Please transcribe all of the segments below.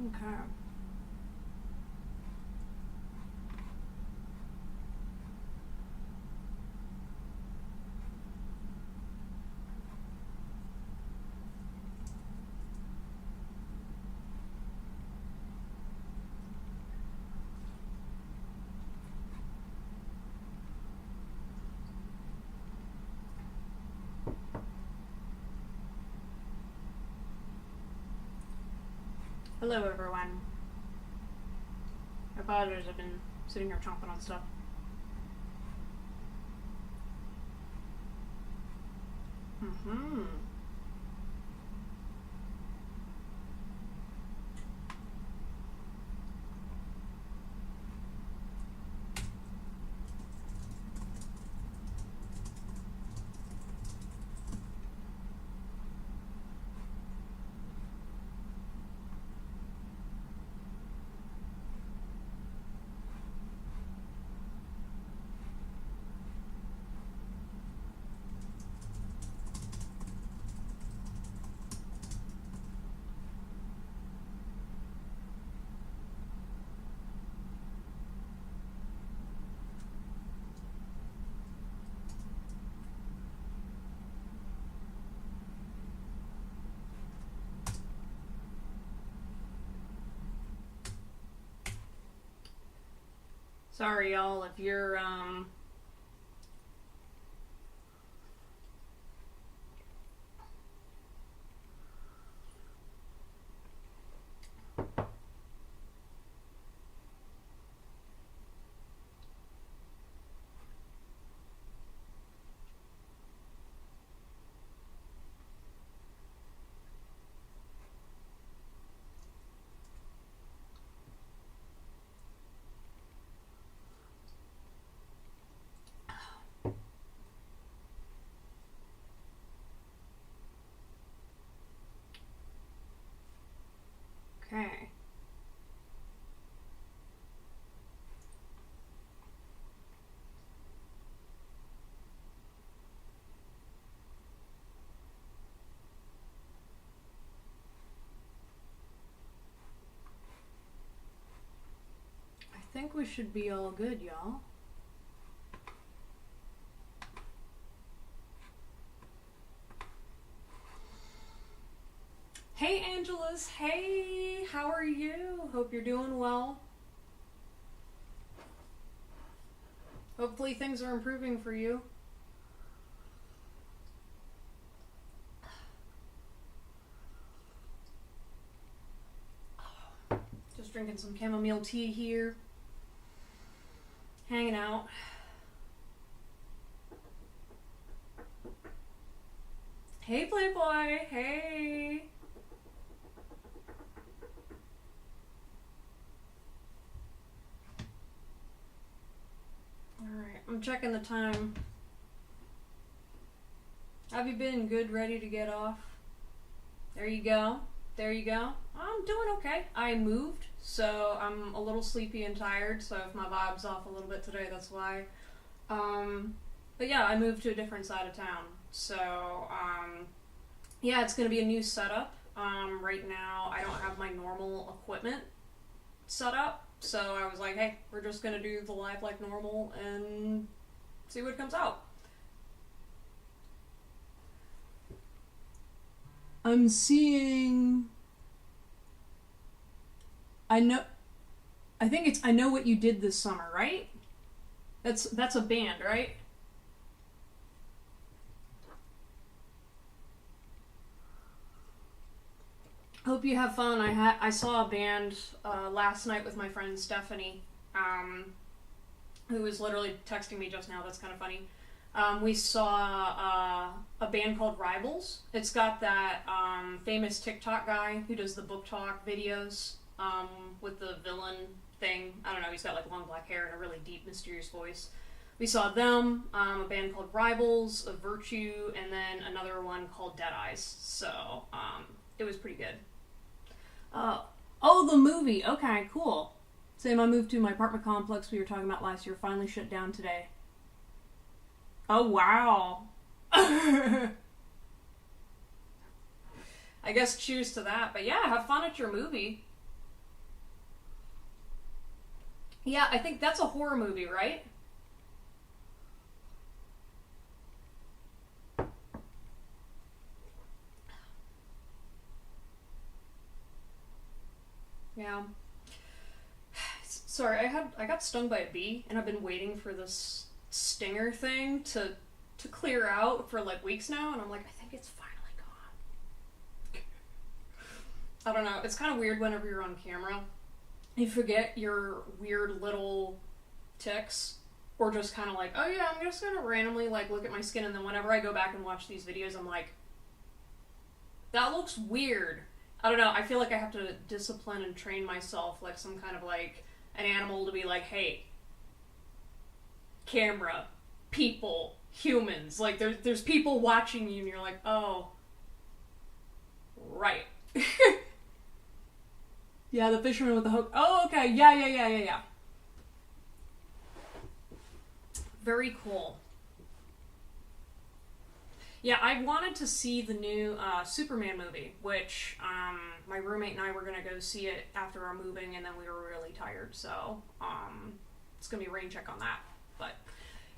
Okay. Hello, everyone. I apologize, I've been sitting here chomping on stuff. Mm-hmm. Sorry, y'all, if you're, okay. I think we should be all good, y'all. Hey, Angelus. Hey, how are you? Hope you're doing well. Hopefully things are improving for you. Just drinking some chamomile tea here. Hanging out. Hey, Playboy. Hey. Alright, I'm checking the time. Have you been good, ready to get off? There you go. There you go. I'm doing okay. I moved, so I'm a little sleepy and tired, so if my vibe's off a little bit today, that's why. But yeah, I moved to a different side of town. So, yeah, it's going to be a new setup. Right now, I don't have my normal equipment set up. So I was like, hey, we're just going to do the live like normal and see what comes out. I'm seeing... I think it's I Know What You Did This Summer, right? That's a band, right? Hope you have fun. I saw a band last night with my friend Stephanie, who was literally texting me just now. That's kind of funny. We saw a band called Rivals. It's got that famous TikTok guy who does the book talk videos with the villain thing. I don't know, he's got like long black hair and a really deep, mysterious voice. We saw them, a band called Rivals, of Virtue, and then another one called Dead Eyes. So it was pretty good. Oh, the movie. Okay, cool. Same, I moved to my apartment complex we were talking about last year. Finally shut down today. Oh, wow. I guess cheers to that. But yeah, have fun at your movie. Yeah, I think that's a horror movie, right? Yeah. Sorry, I got stung by a bee, and I've been waiting for this stinger thing to clear out for like weeks now, and I'm like, I think it's finally gone. I don't know. It's kind of weird whenever you're on camera. You forget your weird little ticks, or just kind of like, oh yeah, I'm just gonna randomly like look at my skin, and then whenever I go back and watch these videos, I'm like, that looks weird. I don't know. I feel like I have to discipline and train myself like some kind of like an animal to be like, hey, camera, people, humans. Like there's people watching you, and you're like, oh, right. Yeah, the fisherman with the hook. Oh, okay. Yeah. Very cool. Yeah, I wanted to see the new Superman movie, which my roommate and I were going to go see it after our moving, and then we were really tired, so it's going to be a rain check on that. But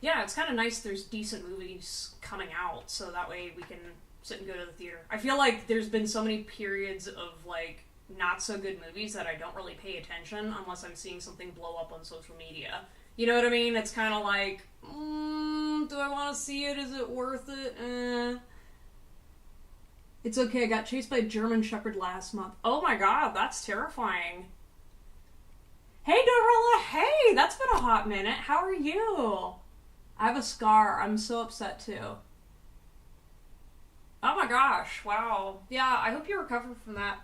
yeah, it's kind of nice there's decent movies coming out, so that way we can sit and go to the theater. I feel like there's been so many periods of like not so good movies that I don't really pay attention unless I'm seeing something blow up on social media. You know what I mean? It's kind of like, do I want to see it? Is it worth it? It's okay, I got chased by a German Shepherd last month. Oh my god, that's terrifying. Hey, Dorilla, hey, that's been a hot minute. How are you? I have a scar. I'm so upset too. Oh my gosh, wow. Yeah, I hope you recover from that.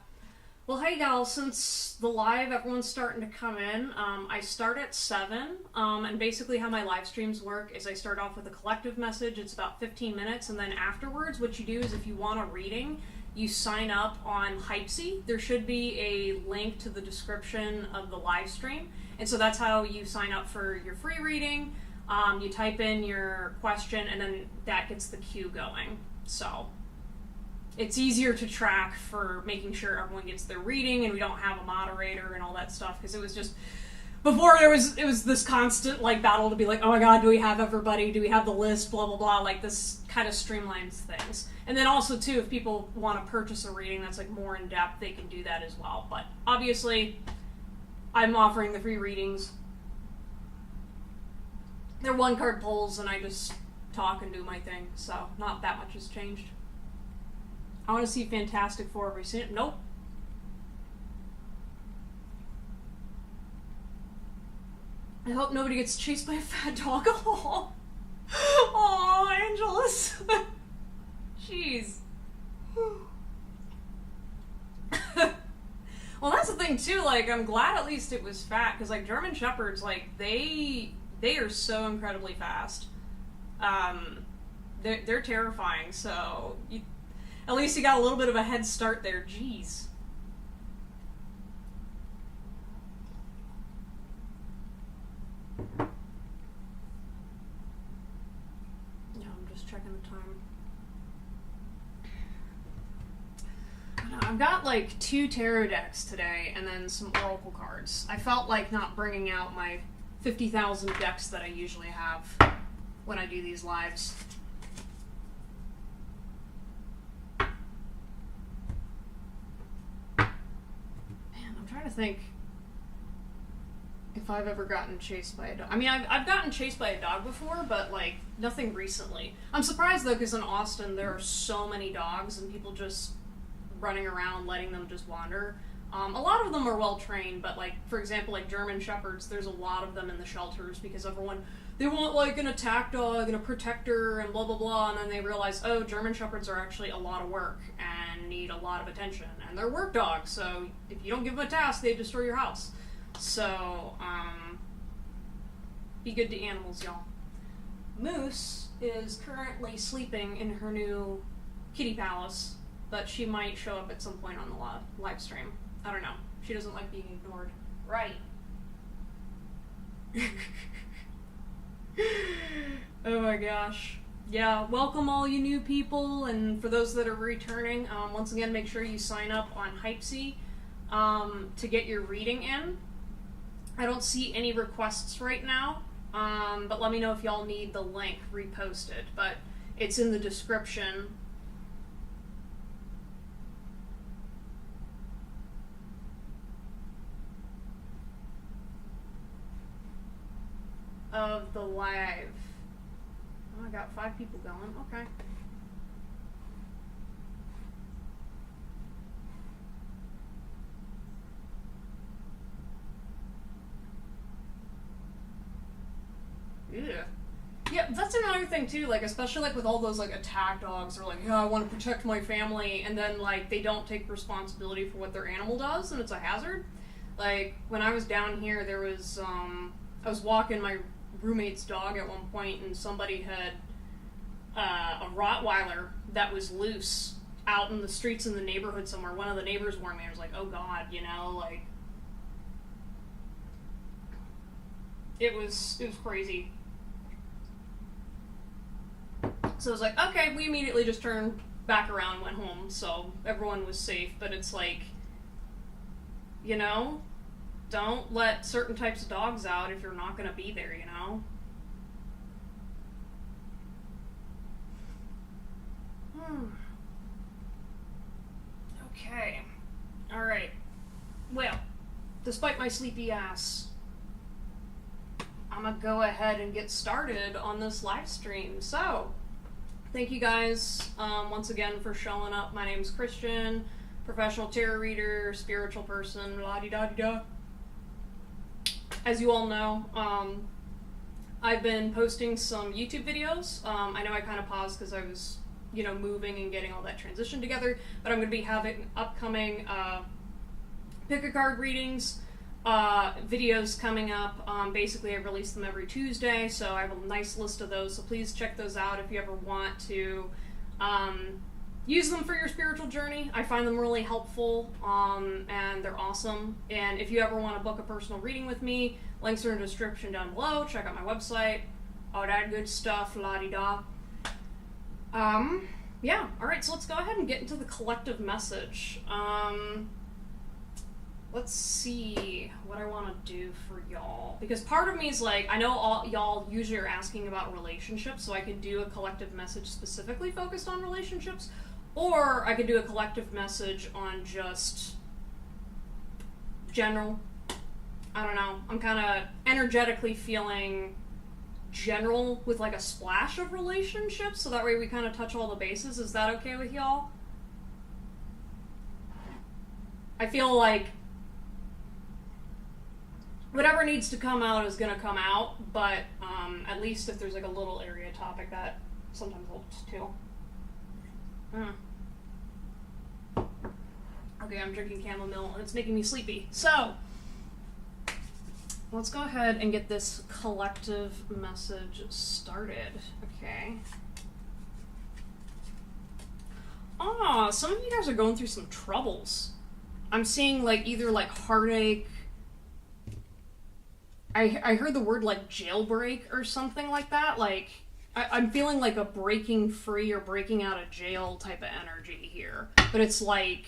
Well, hey y'all, since the live, everyone's starting to come in, I start at 7, and basically how my live streams work is I start off with a collective message, it's about 15 minutes, and then afterwards what you do is if you want a reading, you sign up on Hypesy. There should be a link to the description of the live stream, and so that's how you sign up for your free reading. You type in your question, and then that gets the queue going, so it's easier to track for making sure everyone gets their reading and we don't have a moderator and all that stuff, because it was just before it was this constant like battle to be like, oh my god, do we have everybody, do we have the list, blah blah blah. Like this kind of streamlines things. And then also too, if people want to purchase a reading that's like more in depth, they can do that as well. But obviously I'm offering the free readings. They're 1-card pulls and I just talk and do my thing, so not that much has changed. I want to see Fantastic Four. Have we seen it? Nope. I hope nobody gets chased by a fat dog. Oh, Angelus. Jeez. Well, that's the thing too. Like, I'm glad at least it was fat, because like German Shepherds, like they are so incredibly fast. They're terrifying. So at least you got a little bit of a head start there. Jeez. Yeah, I'm just checking the time. I've got like 2 tarot decks today and then some oracle cards. I felt like not bringing out my 50,000 decks that I usually have when I do these lives. Trying to think if I've ever gotten chased by a dog. I mean, I've gotten chased by a dog before, but like nothing recently. I'm surprised though, because in Austin there are so many dogs and people just running around letting them just wander. A lot of them are well trained, but like for example, like German Shepherds, there's a lot of them in the shelters because everyone, they want like an attack dog and a protector and blah blah blah, and then they realize, oh, German Shepherds are actually a lot of work and need a lot of attention, and they're work dogs, so if you don't give them a task, they destroy your house. So be good to animals, y'all. Moose is currently sleeping in her new kitty palace, but she might show up at some point on the live stream. I don't know. She doesn't like being ignored. Right. Oh my gosh. Yeah, welcome all you new people, and for those that are returning, once again, make sure you sign up on Hypesy to get your reading in. I don't see any requests right now, but let me know if y'all need the link reposted, but it's in the description. Of the live. Oh, I got 5 people going. Okay. Yeah. Yeah, that's another thing too, like, especially, like, with all those, like, attack dogs, or, like, yeah, I want to protect my family, and then, like, they don't take responsibility for what their animal does, and it's a hazard. Like, when I was down here, there was, I was walking my roommate's dog at one point, and somebody had a Rottweiler that was loose out in the streets in the neighborhood somewhere. One of the neighbors warned me. I was like, oh god, you know, like, it was crazy. So I was like, okay, we immediately just turned back around and went home, so everyone was safe, but it's like, you know, don't let certain types of dogs out if you're not going to be there, you know? Okay. Alright. Well, despite my sleepy ass, I'm gonna go ahead and get started on this live stream. So, thank you guys once again for showing up. My name's Christian, professional tarot reader, spiritual person, la-di-da-di-da. As you all know, I've been posting some YouTube videos. I know I kind of paused because I was, you know, moving and getting all that transition together, but I'm going to be having upcoming pick-a-card readings, videos coming up. Basically, I release them every Tuesday, so I have a nice list of those, so please check those out if you ever want to use them for your spiritual journey. I find them really helpful, and they're awesome. And if you ever want to book a personal reading with me, links are in the description down below. Check out my website, all that good stuff, la-di-da. Yeah, alright, so let's go ahead and get into the collective message. Let's see what I want to do for y'all. Because part of me is like, I know y'all usually are asking about relationships, so I could do a collective message specifically focused on relationships, or I could do a collective message on just general. I don't know. I'm kind of energetically feeling general with like a splash of relationships, so that way we kind of touch all the bases. Is that okay with y'all? I feel like whatever needs to come out is gonna come out, but at least if there's like a little area topic, that sometimes helps too. Okay, I'm drinking chamomile and it's making me sleepy. So, let's go ahead and get this collective message started. Okay. Some of you guys are going through some troubles. I'm seeing like either like heartache. I heard the word like jailbreak or something like that. Like, I'm feeling like a breaking free or breaking out of jail type of energy here. But it's like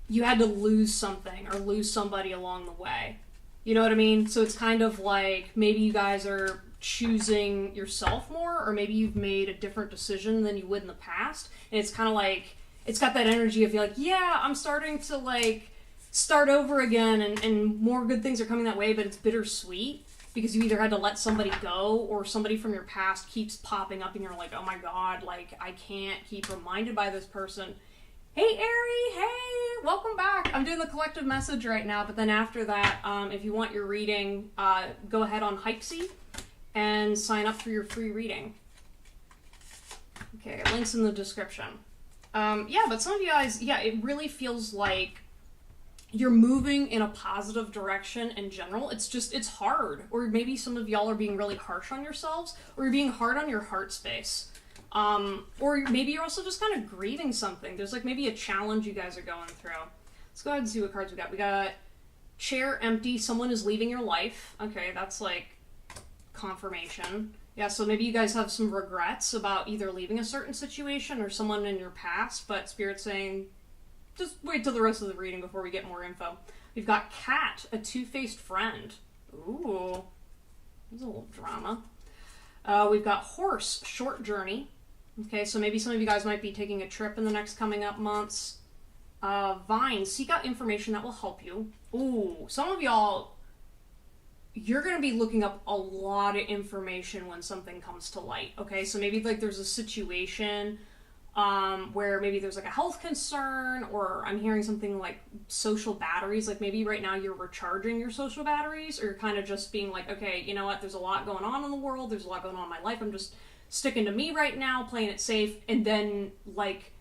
you had to lose something or lose somebody along the way. You know what I mean? So it's kind of like maybe you guys are choosing yourself more, or maybe you've made a different decision than you would in the past. And it's kind of like, it's got that energy of like, yeah, I'm starting to like start over again, and more good things are coming that way, but it's bittersweet because you either had to let somebody go or somebody from your past keeps popping up and you're like, oh my god, like I can't keep reminded by this person. Hey Ari, hey, welcome back. I'm doing the collective message right now, but then after that, if you want your reading, go ahead on Hypsy and sign up for your free reading. Okay, links in the description. Yeah, but some of you guys, yeah, it really feels like you're moving in a positive direction in general. It's just, it's hard. Or maybe some of y'all are being really harsh on yourselves, or you're being hard on your heart space. Or maybe you're also just kind of grieving something. There's like maybe a challenge you guys are going through. Let's go ahead and see what cards we got. We got chair empty, someone is leaving your life. Okay, that's like confirmation. Yeah, so maybe you guys have some regrets about either leaving a certain situation or someone in your past, but Spirit's saying, just wait till the rest of the reading before we get more info. We've got Cat, a two-faced friend. Ooh, there's a little drama. We've got horse, short journey. Okay, so maybe some of you guys might be taking a trip in the next coming up months. Vine, seek out information that will help you. Ooh, some of y'all, you're going to be looking up a lot of information when something comes to light. Okay, so maybe like there's a situation where maybe there's like a health concern, or I'm hearing something like social batteries. Like maybe right now you're recharging your social batteries, or you're kind of just being like, okay, you know what, there's a lot going on in the world, there's a lot going on in my life, I'm just sticking to me right now, playing it safe. And then like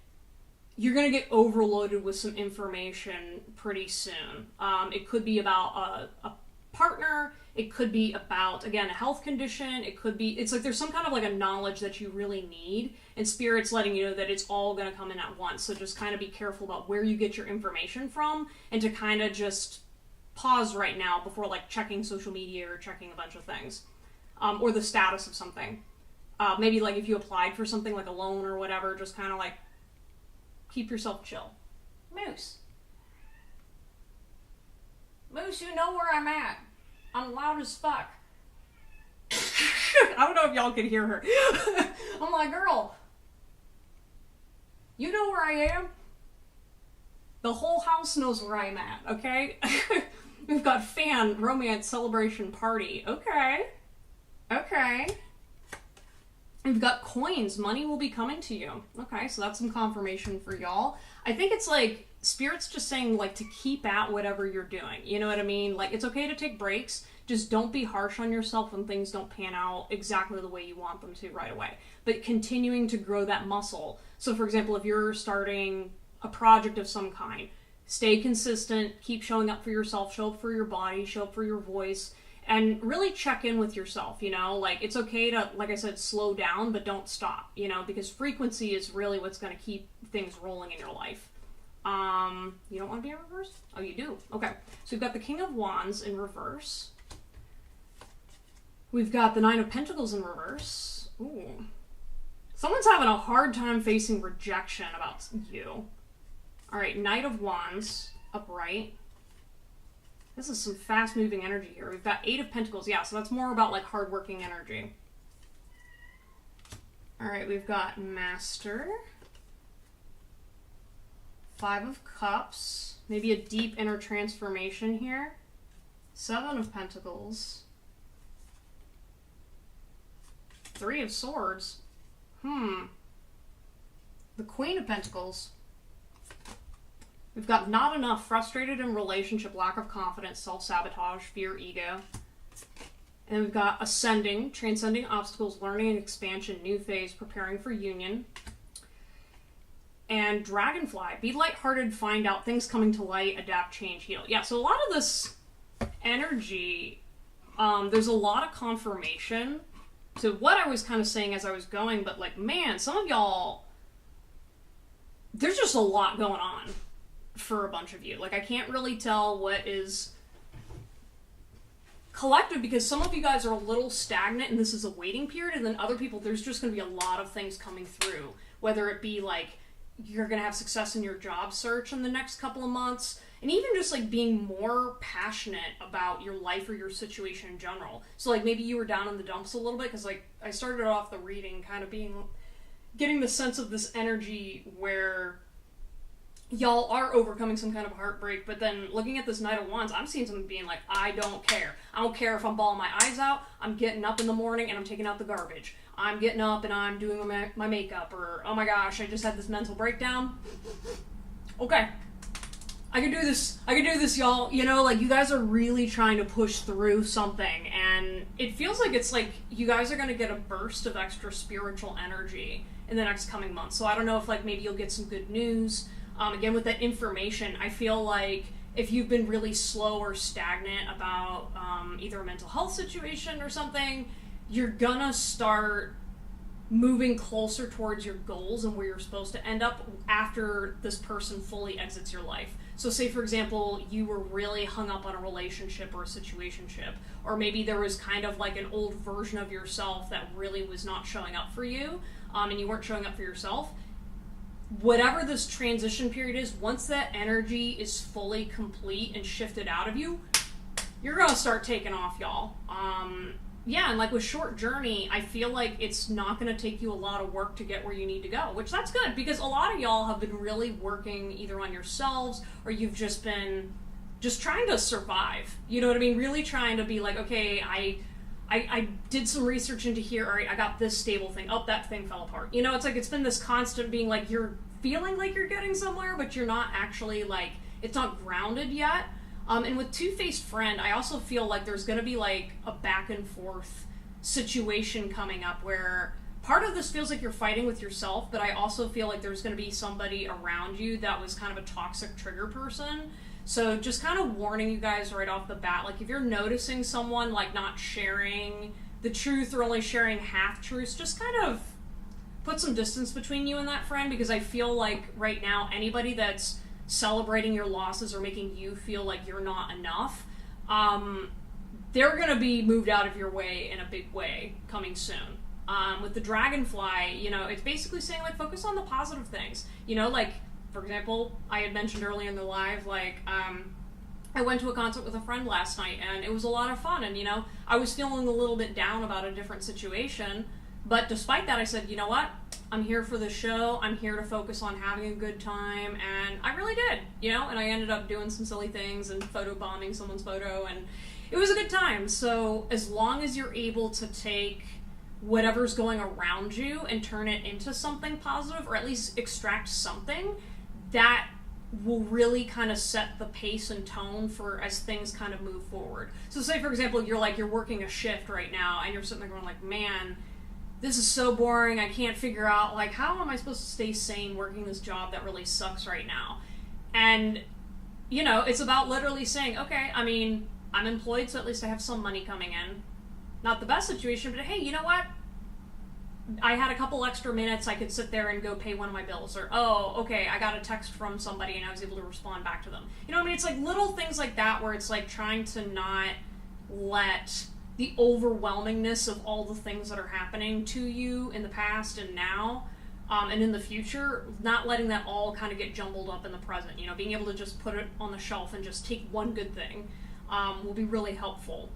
you're gonna get overloaded with some information pretty soon. It could be about a partner, it could be about, again, a health condition, it could be, it's like there's some kind of like a knowledge that you really need, and Spirit's letting you know that it's all going to come in at once. So just kind of be careful about where you get your information from, and to kind of just pause right now before like checking social media or checking a bunch of things, or the status of something. Maybe like if you applied for something like a loan or whatever, just kind of like keep yourself chill. Moose, you know where I'm at. I'm loud as fuck. I don't know if y'all can hear her. I'm like, girl, you know where I am? The whole house knows where I'm at, okay? We've got fan, romance, celebration, party. Okay. We've got coins. Money will be coming to you. Okay, so that's some confirmation for y'all. I think it's like Spirit's just saying like to keep at whatever you're doing. You know what I mean? Like it's okay to take breaks. Just don't be harsh on yourself when things don't pan out exactly the way you want them to right away. But continuing to grow that muscle. So for example, if you're starting a project of some kind, stay consistent, keep showing up for yourself, show up for your body, show up for your voice, and really check in with yourself, you know? Like, it's okay to, like I said, slow down, but don't stop, you know? Because frequency is really what's going to keep things rolling in your life. You don't want to be in reverse? Oh, you do. Okay. So we've got the King of Wands in reverse. We've got the Nine of Pentacles in reverse. Ooh. Someone's having a hard time facing rejection about you. All right, Knight of Wands, upright. This is some fast-moving energy here. We've got Eight of Pentacles. Yeah, so that's more about, like, hard-working energy. All right, we've got Master. Five of Cups. Maybe a deep inner transformation here. Seven of Pentacles. Three of Swords. The Queen of Pentacles. We've got not enough, frustrated in relationship, lack of confidence, self-sabotage, fear, ego. And we've got ascending, transcending obstacles, learning and expansion, new phase, preparing for union. And dragonfly, be lighthearted, find out, things coming to light, adapt, change, heal. Yeah, so a lot of this energy, there's a lot of confirmation to what I was kind of saying as I was going, but like, man, some of y'all, there's just a lot going on for a bunch of you. Like, I can't really tell what is collective, because some of you guys are a little stagnant and this is a waiting period, and then other people, there's just going to be a lot of things coming through, whether it be like you're going to have success in your job search in the next couple of months, and even just like being more passionate about your life or your situation in general. So like maybe you were down in the dumps a little bit, because like I started off the reading kind of getting the sense of this energy where y'all are overcoming some kind of heartbreak, but then looking at this Knight of Wands, I'm seeing someone being like, I don't care. I don't care if I'm bawling my eyes out. I'm getting up in the morning and I'm taking out the garbage. I'm getting up and I'm doing my makeup, or, oh my gosh, I just had this mental breakdown. Okay. I can do this, y'all. You know, like, you guys are really trying to push through something, and it feels like it's like you guys are going to get a burst of extra spiritual energy in the next coming months. So I don't know if, like, maybe you'll get some good news. Again, with that information, I feel like if you've been really slow or stagnant about either a mental health situation or something, you're gonna start moving closer towards your goals and where you're supposed to end up after this person fully exits your life. So say, for example, you were really hung up on a relationship or a situationship, or maybe there was kind of like an old version of yourself that really was not showing up for you, and you weren't showing up for yourself. Whatever this transition period is, once that energy is fully complete and shifted out of you, you're gonna start taking off, y'all. Yeah, and like with Short Journey, I feel like it's not going to take you a lot of work to get where you need to go, which that's good, because a lot of y'all have been really working either on yourselves or you've just been just trying to survive. You know what I mean? Really trying to be like, okay, I did some research into here, all right, I got this stable thing. Oh, that thing fell apart. You know, it's like it's been this constant being like you're feeling like you're getting somewhere, but you're not actually like, it's not grounded yet. And with Two-Faced Friend, I also feel like there's going to be like a back and forth situation coming up where part of this feels like you're fighting with yourself, but I also feel like there's going to be somebody around you that was kind of a toxic trigger person. So just kind of warning you guys right off the bat, like if you're noticing someone like not sharing the truth or only sharing half-truths, just kind of put some distance between you and that friend, because I feel like right now anybody that's celebrating your losses or making you feel like you're not enough, they're going to be moved out of your way in a big way coming soon. With the Dragonfly, you know, it's basically saying, like, focus on the positive things. You know, like, for example, I had mentioned earlier in the live, like, I went to a concert with a friend last night, and it was a lot of fun, and, you know, I was feeling a little bit down about a different situation, but despite that, I said, you know what? I'm here for the show, I'm here to focus on having a good time, and I really did, you know, and I ended up doing some silly things and photobombing someone's photo, and it was a good time. So as long as you're able to take whatever's going around you and turn it into something positive, or at least extract something, that will really kind of set the pace and tone for as things kind of move forward. So say, for example, you're working a shift right now, and you're sitting there going like, man, this is so boring, I can't figure out, like, how am I supposed to stay sane working this job that really sucks right now? And, you know, it's about literally saying, okay, I mean, I'm employed, so at least I have some money coming in. Not the best situation, but hey, you know what? I had a couple extra minutes, I could sit there and go pay one of my bills. Or, oh, okay, I got a text from somebody and I was able to respond back to them. You know what I mean? It's like little things like that where it's like trying to not let the overwhelmingness of all the things that are happening to you in the past and now, and in the future, not letting that all kind of get jumbled up in the present. You know, being able to just put it on the shelf and just take one good thing will be really helpful.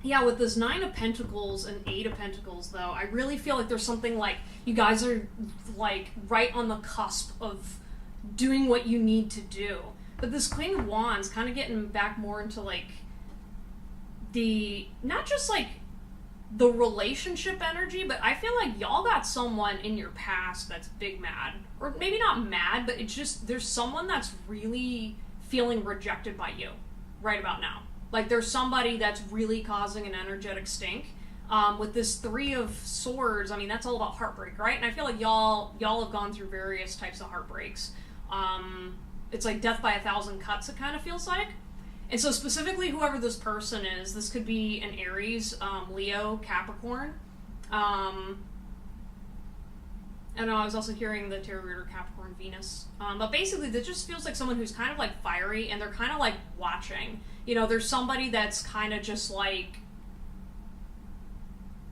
Yeah, with this 9 of Pentacles and 8 of Pentacles, though, I really feel like there's something like you guys are like right on the cusp of doing what you need to do. But this Queen of Wands kind of getting back more into like the, not just like the relationship energy, but I feel like y'all got someone in your past that's big mad. Or maybe not mad, but it's just there's someone that's really feeling rejected by you right about now. Like there's somebody that's really causing an energetic stink. With this 3 of Swords, I mean, that's all about heartbreak, right? And I feel like y'all have gone through various types of heartbreaks. It's like death by 1,000 cuts, it kind of feels like. And so specifically, whoever this person is, this could be an Aries, Leo, Capricorn. And I was also hearing the tarot reader Capricorn, Venus. But basically, this just feels like someone who's kind of like fiery, and they're kind of like watching. You know, there's somebody that's kind of just like,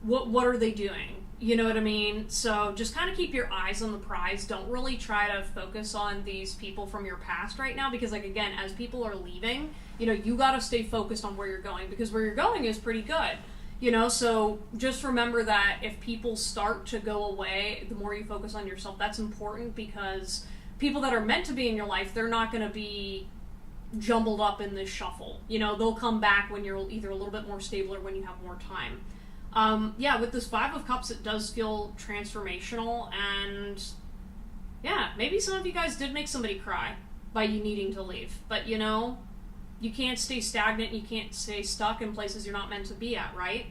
what are they doing? You know what I mean? So just kind of keep your eyes on the prize. Don't really try to focus on these people from your past right now, because like, again, as people are leaving, you know, you got to stay focused on where you're going, because where you're going is pretty good. You know, so just remember that if people start to go away, the more you focus on yourself, that's important, because people that are meant to be in your life, they're not going to be jumbled up in this shuffle. You know, they'll come back when you're either a little bit more stable or when you have more time. Yeah, with this 5 of Cups, it does feel transformational, and yeah, maybe some of you guys did make somebody cry by you needing to leave, but you know, you can't stay stagnant, you can't stay stuck in places you're not meant to be at, right?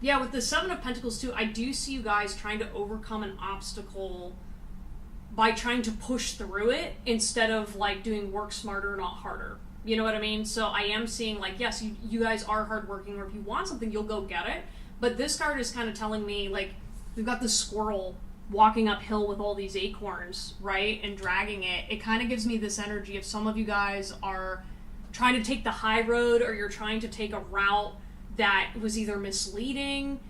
Yeah, with the 7 of Pentacles too, I do see you guys trying to overcome an obstacle by trying to push through it instead of like doing work smarter, not harder. You know what I mean? So I am seeing like, yes, you guys are hardworking, or if you want something, you'll go get it. But this card is kind of telling me, like, we've got this squirrel walking uphill with all these acorns, right? And dragging it. It kind of gives me this energy of some of you guys are trying to take the high road, or you're trying to take a route that was either misleading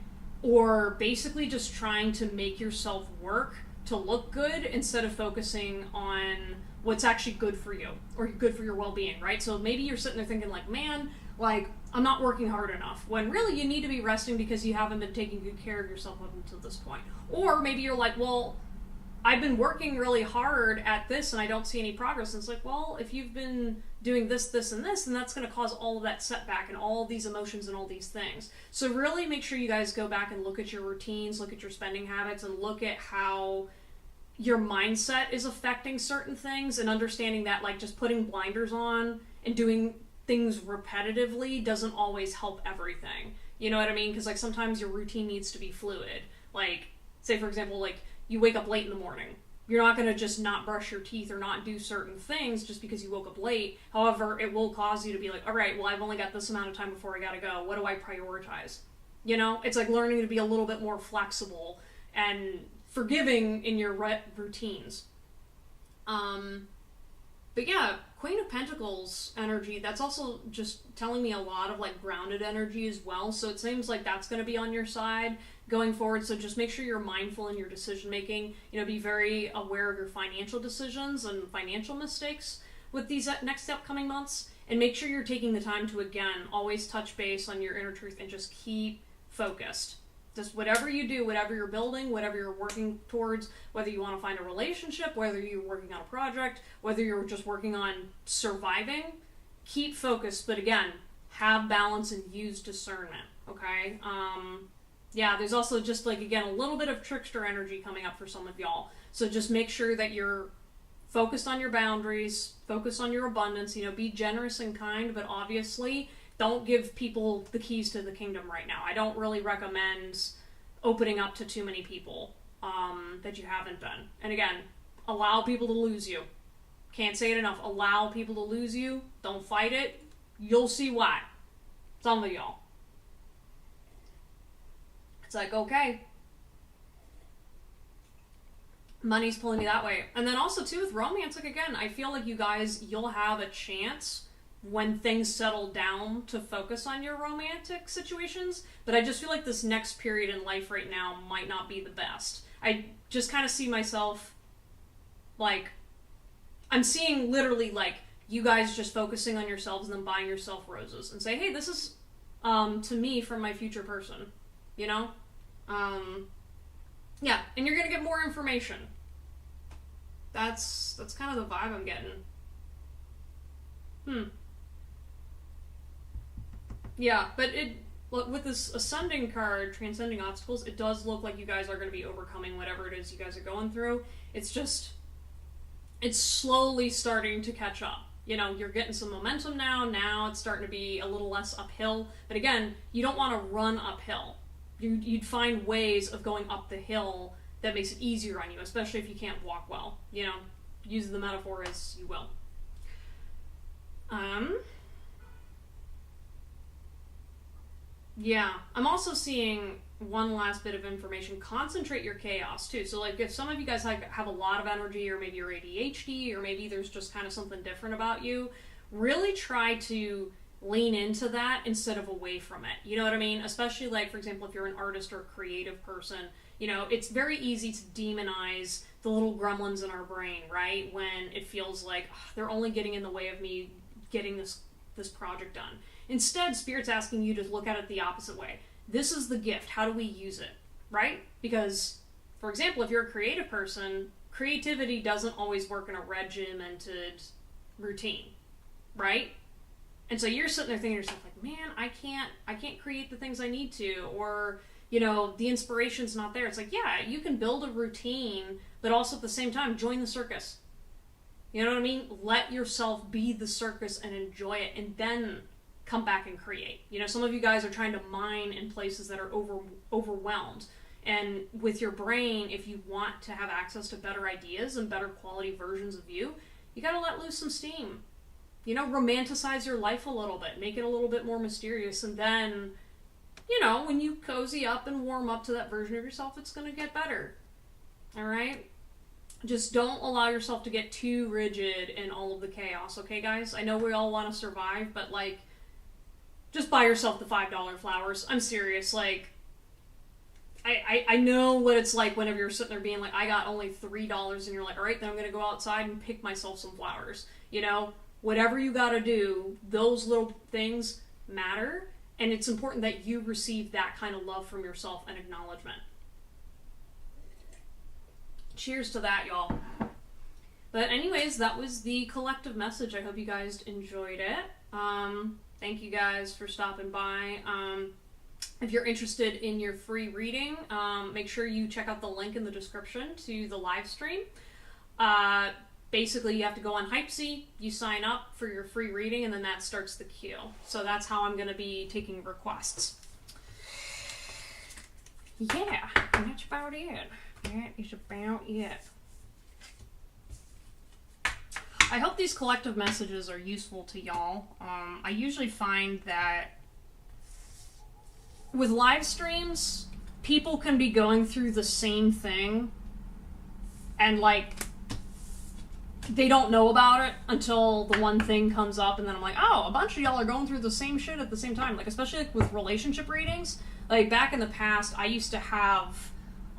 or basically just trying to make yourself work to look good instead of focusing on what's actually good for you or good for your well-being, right? So maybe you're sitting there thinking like, man, like, I'm not working hard enough, when really you need to be resting because you haven't been taking good care of yourself up until this point. Or maybe you're like, well, I've been working really hard at this and I don't see any progress. And it's like, well, if you've been doing this, this, and this, then that's going to cause all of that setback and all these emotions and all these things. So really make sure you guys go back and look at your routines, look at your spending habits, and look at how your mindset is affecting certain things, and understanding that, like, just putting blinders on and doing things repetitively doesn't always help everything. You know what I mean? Because, like, sometimes your routine needs to be fluid. Like, say, for example, like, you wake up late in the morning. You're not going to just not brush your teeth or not do certain things just because you woke up late. However, it will cause you to be like, all right, well, I've only got this amount of time before I got to go. What do I prioritize? You know, it's like learning to be a little bit more flexible and forgiving in your routines. But yeah, Queen of Pentacles energy, that's also just telling me a lot of, like, grounded energy as well. So it seems like that's going to be on your side going forward. So just make sure you're mindful in your decision making. You know, be very aware of your financial decisions and financial mistakes with these next upcoming months. And make sure you're taking the time to, again, always touch base on your inner truth and just keep focused. Just whatever you do, whatever you're building, whatever you're working towards, whether you want to find a relationship, whether you're working on a project, whether you're just working on surviving, keep focused. But again, have balance and use discernment, okay? Yeah, there's also just, like, again, a little bit of trickster energy coming up for some of y'all. So just make sure that you're focused on your boundaries, focus on your abundance, you know, be generous and kind, but obviously don't give people the keys to the kingdom right now. I don't really recommend opening up to too many people that you haven't been. And again, allow people to lose you. Can't say it enough. Allow people to lose you. Don't fight it. You'll see why. Some of y'all. It's like, okay. Money's pulling me that way. And then also, too, with romance, like, again, I feel like you guys, you'll have a chance when things settle down to focus on your romantic situations. But I just feel like this next period in life right now might not be the best. I just kind of see myself, like, I'm seeing literally, like, you guys just focusing on yourselves and then buying yourself roses and say, hey, this is to me from my future person, you know? Yeah, and you're gonna get more information. That's kind of the vibe I'm getting. Yeah, but with this Ascending card, Transcending Obstacles, it does look like you guys are going to be overcoming whatever it is you guys are going through. It's just, it's slowly starting to catch up. You know, you're getting some momentum now. Now it's starting to be a little less uphill. But again, you don't want to run uphill. You'd find ways of going up the hill that makes it easier on you, especially if you can't walk well. You know, use the metaphor as you will. Yeah, I'm also seeing one last bit of information. Concentrate your chaos, too. So, like, if some of you guys have a lot of energy, or maybe you're ADHD, or maybe there's just kind of something different about you, really try to lean into that instead of away from it. You know what I mean? Especially, like, for example, if you're an artist or a creative person, you know, it's very easy to demonize the little gremlins in our brain, right? When it feels like, oh, they're only getting in the way of me getting this project done. Instead, Spirit's asking you to look at it the opposite way. This is the gift. How do we use it? Right? Because, for example, if you're a creative person, creativity doesn't always work in a regimented routine. Right? And so you're sitting there thinking to yourself, like, man, I can't create the things I need to, or, you know, the inspiration's not there. It's like, yeah, you can build a routine, but also at the same time, join the circus. You know what I mean? Let yourself be the circus and enjoy it, and then come back and create. You know, some of you guys are trying to mine in places that are overwhelmed. And with your brain, if you want to have access to better ideas and better quality versions of you, you gotta let loose some steam. You know, romanticize your life a little bit, make it a little bit more mysterious, and then, you know, when you cozy up and warm up to that version of yourself, it's gonna get better. Alright? Just don't allow yourself to get too rigid in all of the chaos, okay, guys? I know we all want to survive, but, like, just buy yourself the $5 flowers. I'm serious. Like, I know what it's like whenever you're sitting there being like, I got only $3, and you're like, all right, then I'm gonna go outside and pick myself some flowers. You know, whatever you gotta do, those little things matter, and it's important that you receive that kind of love from yourself and acknowledgement. Cheers to that, y'all. But anyways, that was the collective message. I hope you guys enjoyed it. Thank you guys for stopping by. If you're interested in your free reading, make sure you check out the link in the description to the live stream. Basically, you have to go on Hypesy, you sign up for your free reading, and then that starts the queue. So that's how I'm going to be taking requests. Yeah, and that's about it. That is about it. I hope these collective messages are useful to y'all. I usually find that with live streams, people can be going through the same thing and, like, they don't know about it until the one thing comes up, and then I'm like, oh, a bunch of y'all are going through the same shit at the same time. Like, especially like with relationship readings. Like, back in the past, I used to have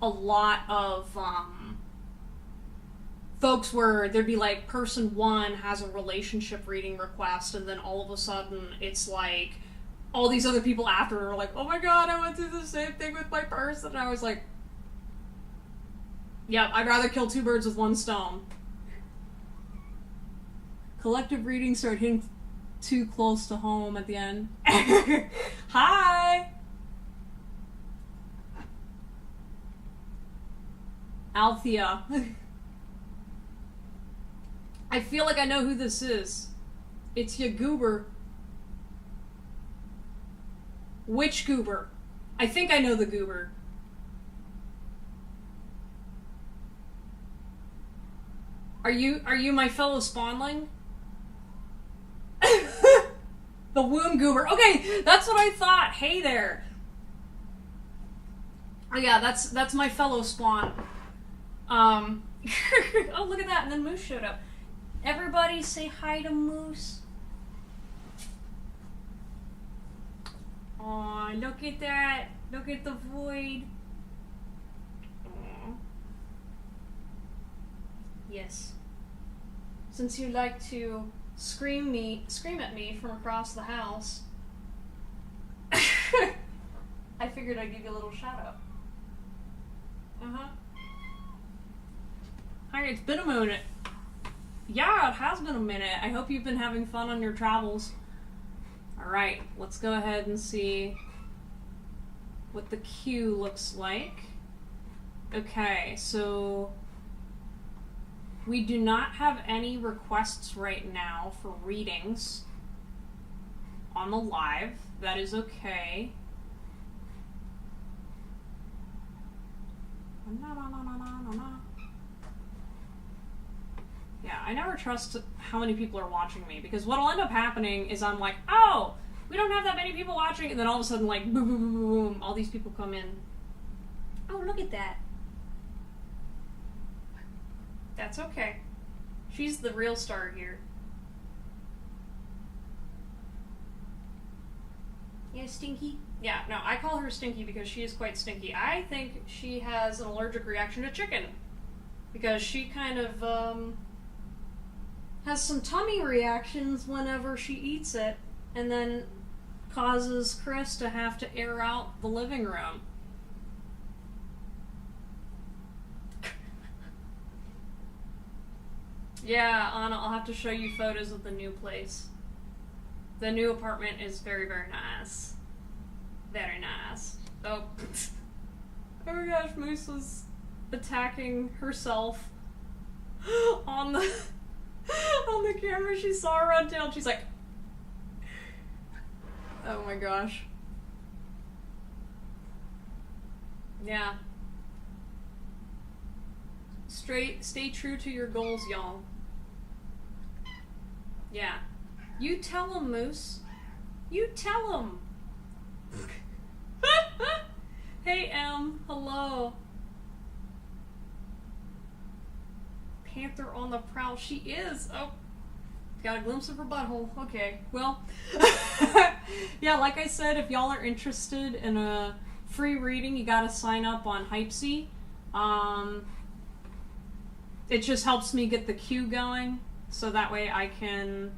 a lot of folks where there'd be like, person one has a relationship reading request, and then all of a sudden it's like all these other people after are like, oh my god, I went through the same thing with my person. And I was like, yep, I'd rather kill two birds with one stone. Collective readings start hitting too close to home at the end. Hi! Althea. I feel like I know who this is. It's your goober. Which goober? I think I know the goober. Are you my fellow spawnling? The womb goober. Okay, that's what I thought. Hey there. Oh yeah, that's my fellow spawn. Oh, look at that, and then Moose showed up. Everybody say hi to Moose. Aw, look at that. Look at the void. Aww. Yes. Since you like to scream at me from across the house, I figured I'd give you a little shout out. Hi, it's been a minute. Yeah, it has been a minute. I hope you've been having fun on your travels. Alright, let's go ahead and see what the queue looks like. Okay, so we do not have any requests right now for readings on the live. That is okay. Yeah, I never trust how many people are watching me, because what'll end up happening is I'm like, oh, we don't have that many people watching, and then all of a sudden, like, boom, boom, boom, boom, boom, all these people come in. Oh, look at that. That's okay. She's the real star here. Yeah, Stinky? Yeah, no, I call her Stinky because she is quite stinky. I think she has an allergic reaction to chicken, because she kind of, has some tummy reactions whenever she eats it, and then causes Chris to have to air out the living room. Yeah, Anna, I'll have to show you photos of the new place. The new apartment is very, very nice. Very nice. Oh. Oh my gosh, Moose was attacking herself on the on the camera. She saw her on tail and she's like, oh my gosh. Yeah. Stay true to your goals, y'all. Yeah. You tell him, Moose. You tell him. Hey, Em. Hello. Panther on the prowl. She is. Oh. Got a glimpse of her butthole. Okay. Well. Yeah, like I said, if y'all are interested in a free reading, you gotta sign up on Hypesy. It just helps me get the queue going, so that way I can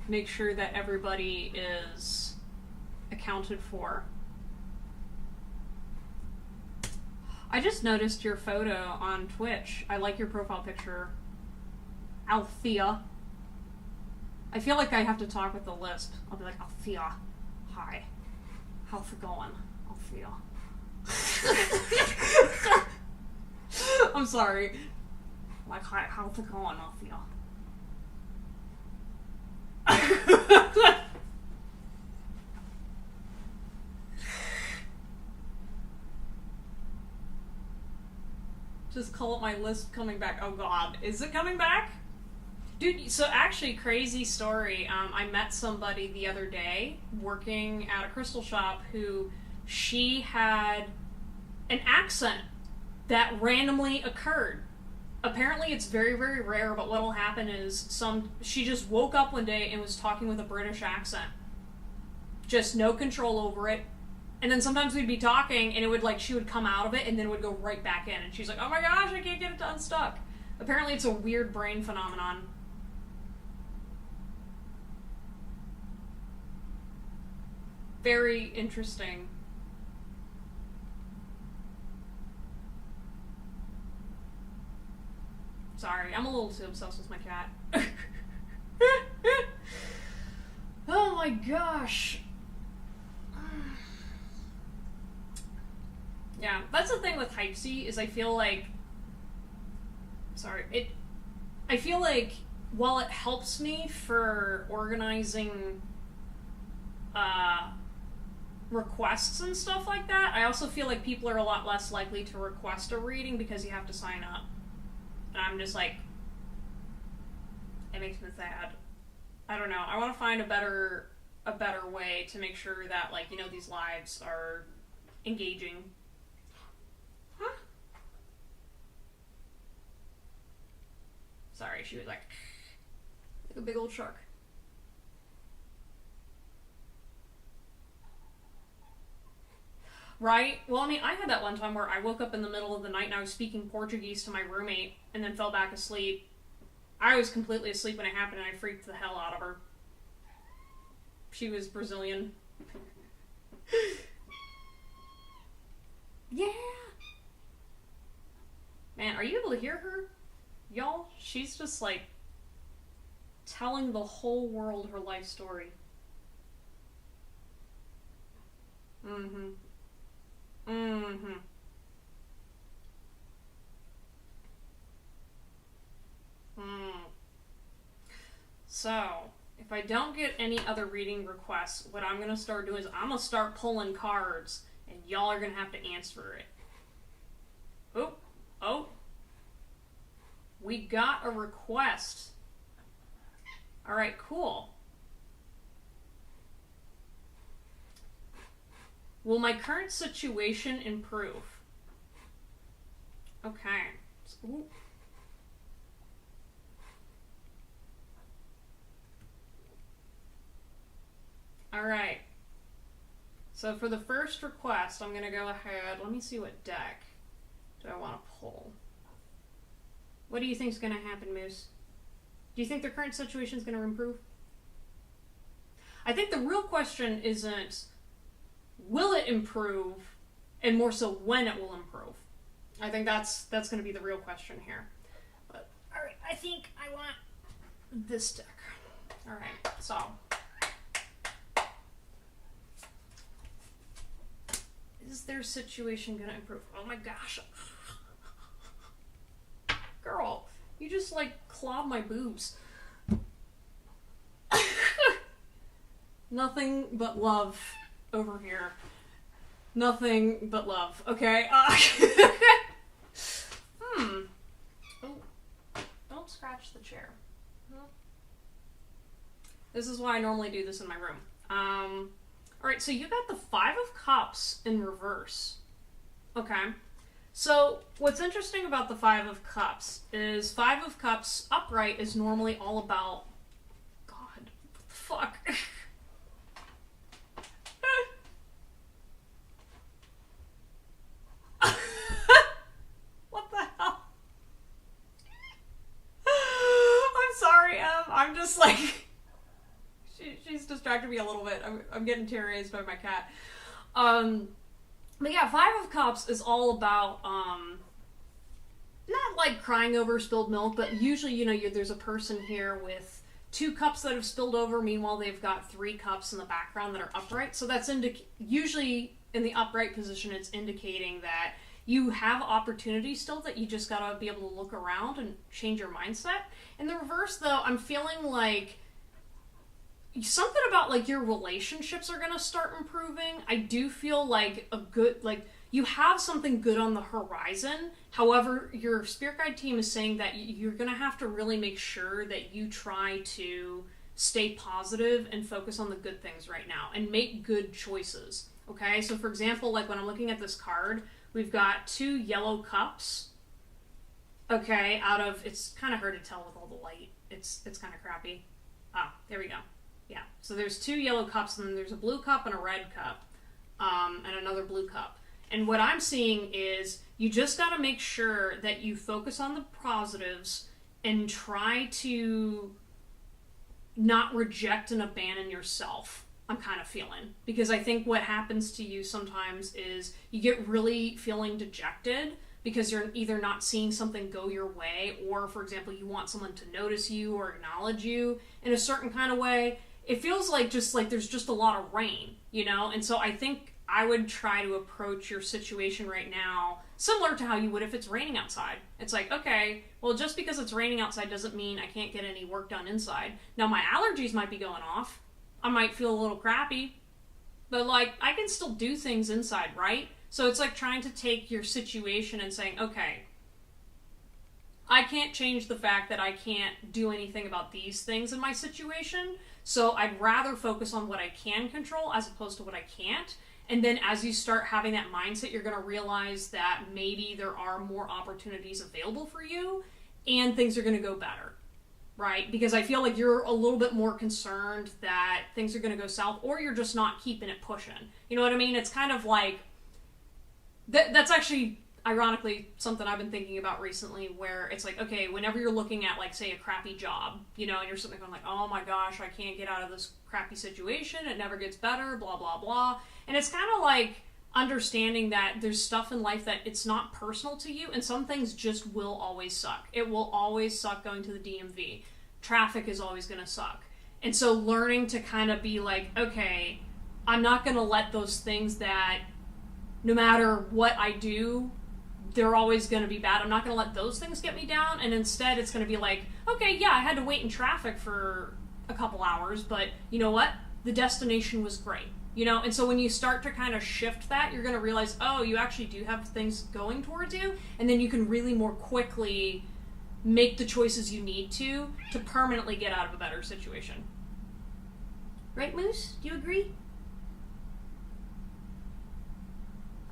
make sure that everybody is accounted for. I just noticed your photo on Twitch. I like your profile picture. Althea. I feel like I have to talk with the lisp. I'll be like, Althea, hi. How's it going, Althea? I'm sorry. Like, hi, how's it going, Althea? Just call it my lisp coming back. Oh god, is it coming back? Dude, so actually, crazy story. I met somebody the other day working at a crystal shop who she had an accent that randomly occurred. Apparently it's very, very rare, but what'll happen is she just woke up one day and was talking with a British accent. Just no control over it. And then sometimes we'd be talking and it would she would come out of it and then it would go right back in. And she's like, oh my gosh, I can't get it unstuck. Apparently it's a weird brain phenomenon. Very interesting. Sorry, I'm a little too obsessed with my cat. Oh my gosh. Yeah, that's the thing with Hypesy is I feel like while it helps me for organizing requests and stuff like that, I also feel like people are a lot less likely to request a reading because you have to sign up. And I'm just like, it makes me sad. I don't know. I want to find a better way to make sure that these lives are engaging. Huh? Sorry, she was like a big old shark. Right? Well, I mean, I had that one time where I woke up in the middle of the night and I was speaking Portuguese to my roommate and then fell back asleep. I was completely asleep when it happened and I freaked the hell out of her. She was Brazilian. Yeah! Man, are you able to hear her? Y'all, she's just telling the whole world her life story. Mm-hmm. Mm-hmm. So, if I don't get any other reading requests, what I'm gonna start doing is I'm gonna start pulling cards, and y'all are gonna have to answer it. Oh. We got a request. Alright, cool. Will my current situation improve? Okay. Ooh. Alright. So for the first request, I'm going to go ahead. Let me see what deck do I want to pull. What do you think is going to happen, Moose? Do you think their current situation is going to improve? I think the real question isn't will it improve, and more so when it will improve. I think that's going to be the real question here. But all right, I think I want this deck. All right, so is their situation going to improve? Oh my gosh. Girl, you just clawed my boobs. Nothing but love over here. Nothing but love. Okay. Oh, don't scratch the chair. This is why I normally do this in my room. Alright, so you got the Five of Cups in reverse. Okay. So, what's interesting about the Five of Cups is Five of Cups upright is normally all about... God, what the fuck? just like, she's distracted me a little bit. I'm getting tear-raised by my cat. But yeah, Five of Cups is all about, not like crying over spilled milk, but usually, you know, there's a person here with 2 cups that have spilled over. Meanwhile, they've got 3 cups in the background that are upright. So that's usually in the upright position, it's indicating that you have opportunity still, that you just gotta be able to look around and change your mindset. In the reverse, though, I'm feeling like something about, like, your relationships are gonna start improving. I do feel like you have something good on the horizon. However, your spirit guide team is saying that you're gonna have to really make sure that you try to stay positive and focus on the good things right now and make good choices. Okay, so for example, like when I'm looking at this card, we've got 2 yellow cups. Okay, out of, it's kind of hard to tell with all the light. It's kind of crappy. Oh, there we go. Yeah, so there's 2 yellow cups, and then there's a blue cup and a red cup, and another blue cup. And what I'm seeing is you just got to make sure that you focus on the positives and try to not reject and abandon yourself. I'm kind of feeling, because I think what happens to you sometimes is you get really feeling dejected because you're either not seeing something go your way, or, for example, you want someone to notice you or acknowledge you in a certain kind of way. It feels like there's just a lot of rain, you know? And so I think I would try to approach your situation right now similar to how you would if it's raining outside. It's like, okay, well, just because it's raining outside doesn't mean I can't get any work done inside. Now, my allergies might be going off. I might feel a little crappy, but, like, I can still do things inside, right? So it's like trying to take your situation and saying, okay, I can't change the fact that I can't do anything about these things in my situation, so I'd rather focus on what I can control as opposed to what I can't. And then as you start having that mindset, you're going to realize that maybe there are more opportunities available for you and things are going to go better, right? Because I feel like you're a little bit more concerned that things are going to go south, or you're just not keeping it pushing. You know what I mean? It's kind of like, that's actually, ironically, something I've been thinking about recently, where it's like, okay, whenever you're looking at, like, say, a crappy job, you know, and you're sitting there going like, oh my gosh, I can't get out of this crappy situation, it never gets better, blah, blah, blah. And it's kind of like understanding that there's stuff in life that it's not personal to you, and some things just will always suck. It will always suck going to the DMV. Traffic is always going to suck. And so learning to kind of be like, okay, I'm not going to let those things that, no matter what I do, they're always going to be bad. I'm not going to let those things get me down. And instead, it's going to be like, okay, yeah, I had to wait in traffic for a couple hours, but you know what? The destination was great. You know, and so when you start to kind of shift that, you're going to realize, oh, you actually do have things going towards you, and then you can really more quickly make the choices you need to permanently get out of a better situation. Right, Moose? Do you agree?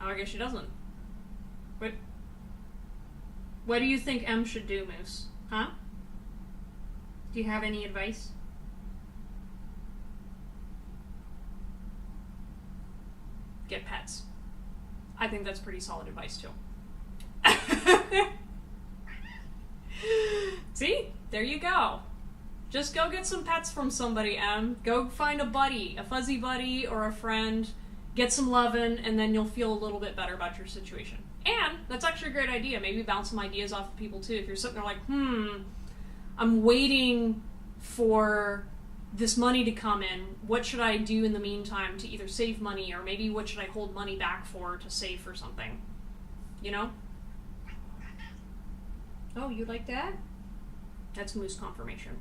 Oh, I guess she doesn't. What do you think M should do, Moose? Huh? Do you have any advice? Get pets. I think that's pretty solid advice, too. See? There you go. Just go get some pets from somebody, Em. Go find a buddy, a fuzzy buddy or a friend. Get some lovin', and then you'll feel a little bit better about your situation. And that's actually a great idea. Maybe bounce some ideas off of people, too. If you're sitting there like, I'm waiting for this money to come in, what should I do in the meantime to either save money, or maybe what should I hold money back for to save for something? You know? Oh, you like that? That's Moose confirmation.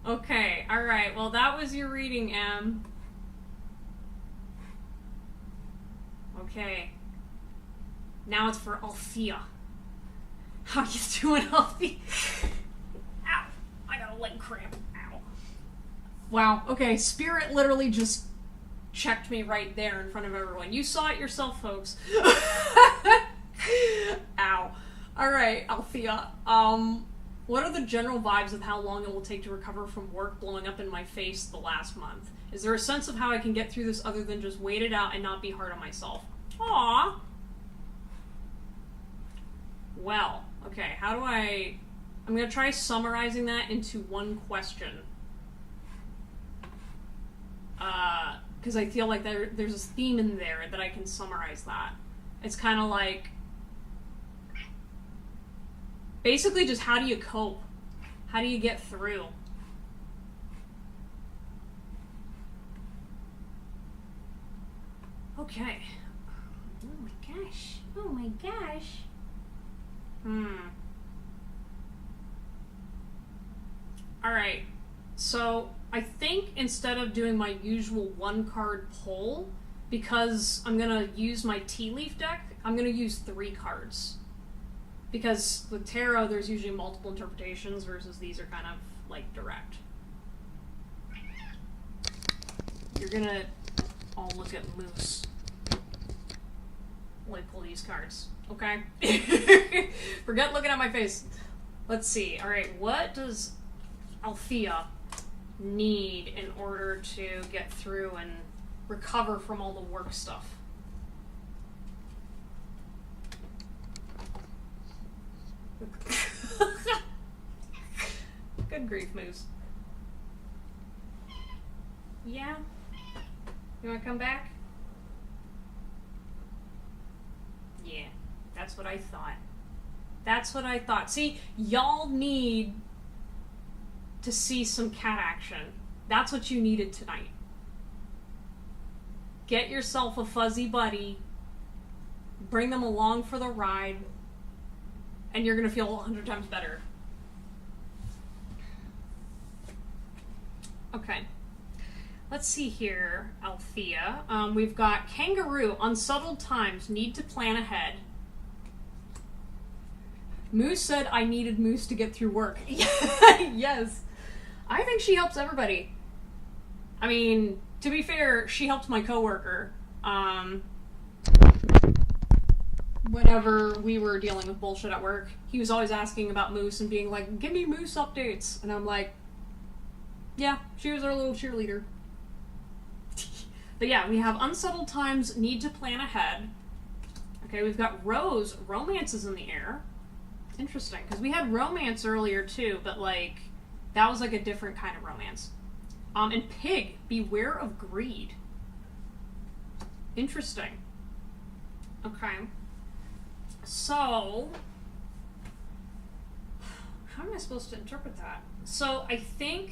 Okay, alright, well that was your reading, Em. Okay. Now it's for Althea. How you doing, Althea? Ow! I got a leg cramp. Ow. Wow, okay, Spirit literally just checked me right there in front of everyone. You saw it yourself, folks. Ow. Alright, Althea. What are the general vibes of how long it will take to recover from work blowing up in my face the last month? Is there a sense of how I can get through this other than just wait it out and not be hard on myself? Aww. Well, Okay, how do I... I'm going to try summarizing that into one question. Because I feel like there's a theme in there that I can summarize that. It's kind of like... basically just how do you cope? How do you get through? Okay. Oh my gosh. Oh my gosh. Alright. So, I think instead of doing my usual one-card pull, because I'm going to use my tea leaf deck, I'm going to use 3 cards. Because with tarot, there's usually multiple interpretations, versus these are kind of, like, direct. You're going to all look at Moose while I pull these cards, okay? Forget looking at my face. Let's see. Alright, what does Althea need in order to get through and recover from all the work stuff? Good grief, Moose. Yeah? You wanna come back? Yeah, that's what I thought. That's what I thought. See, y'all need to see some cat action. That's what you needed tonight. Get yourself a fuzzy buddy, bring them along for the ride, and you're gonna feel 100 times better. Okay. Let's see here, Althea. We've got Kangaroo, Unsettled Times, Need to Plan Ahead. Moose said I needed Moose to get through work. Yes. I think she helps everybody. I mean, to be fair, she helped my coworker. Whenever we were dealing with bullshit at work, he was always asking about Moose and being like, give me Moose updates. And I'm like, yeah, she was our little cheerleader. But yeah, we have Unsettled Times, Need to Plan Ahead. Okay, we've got Rose, Romance is in the air. Interesting, because we had romance earlier too, but like, that was like a different kind of romance. And Pig, Beware of Greed. Interesting. Okay. So, how am I supposed to interpret that? So, I think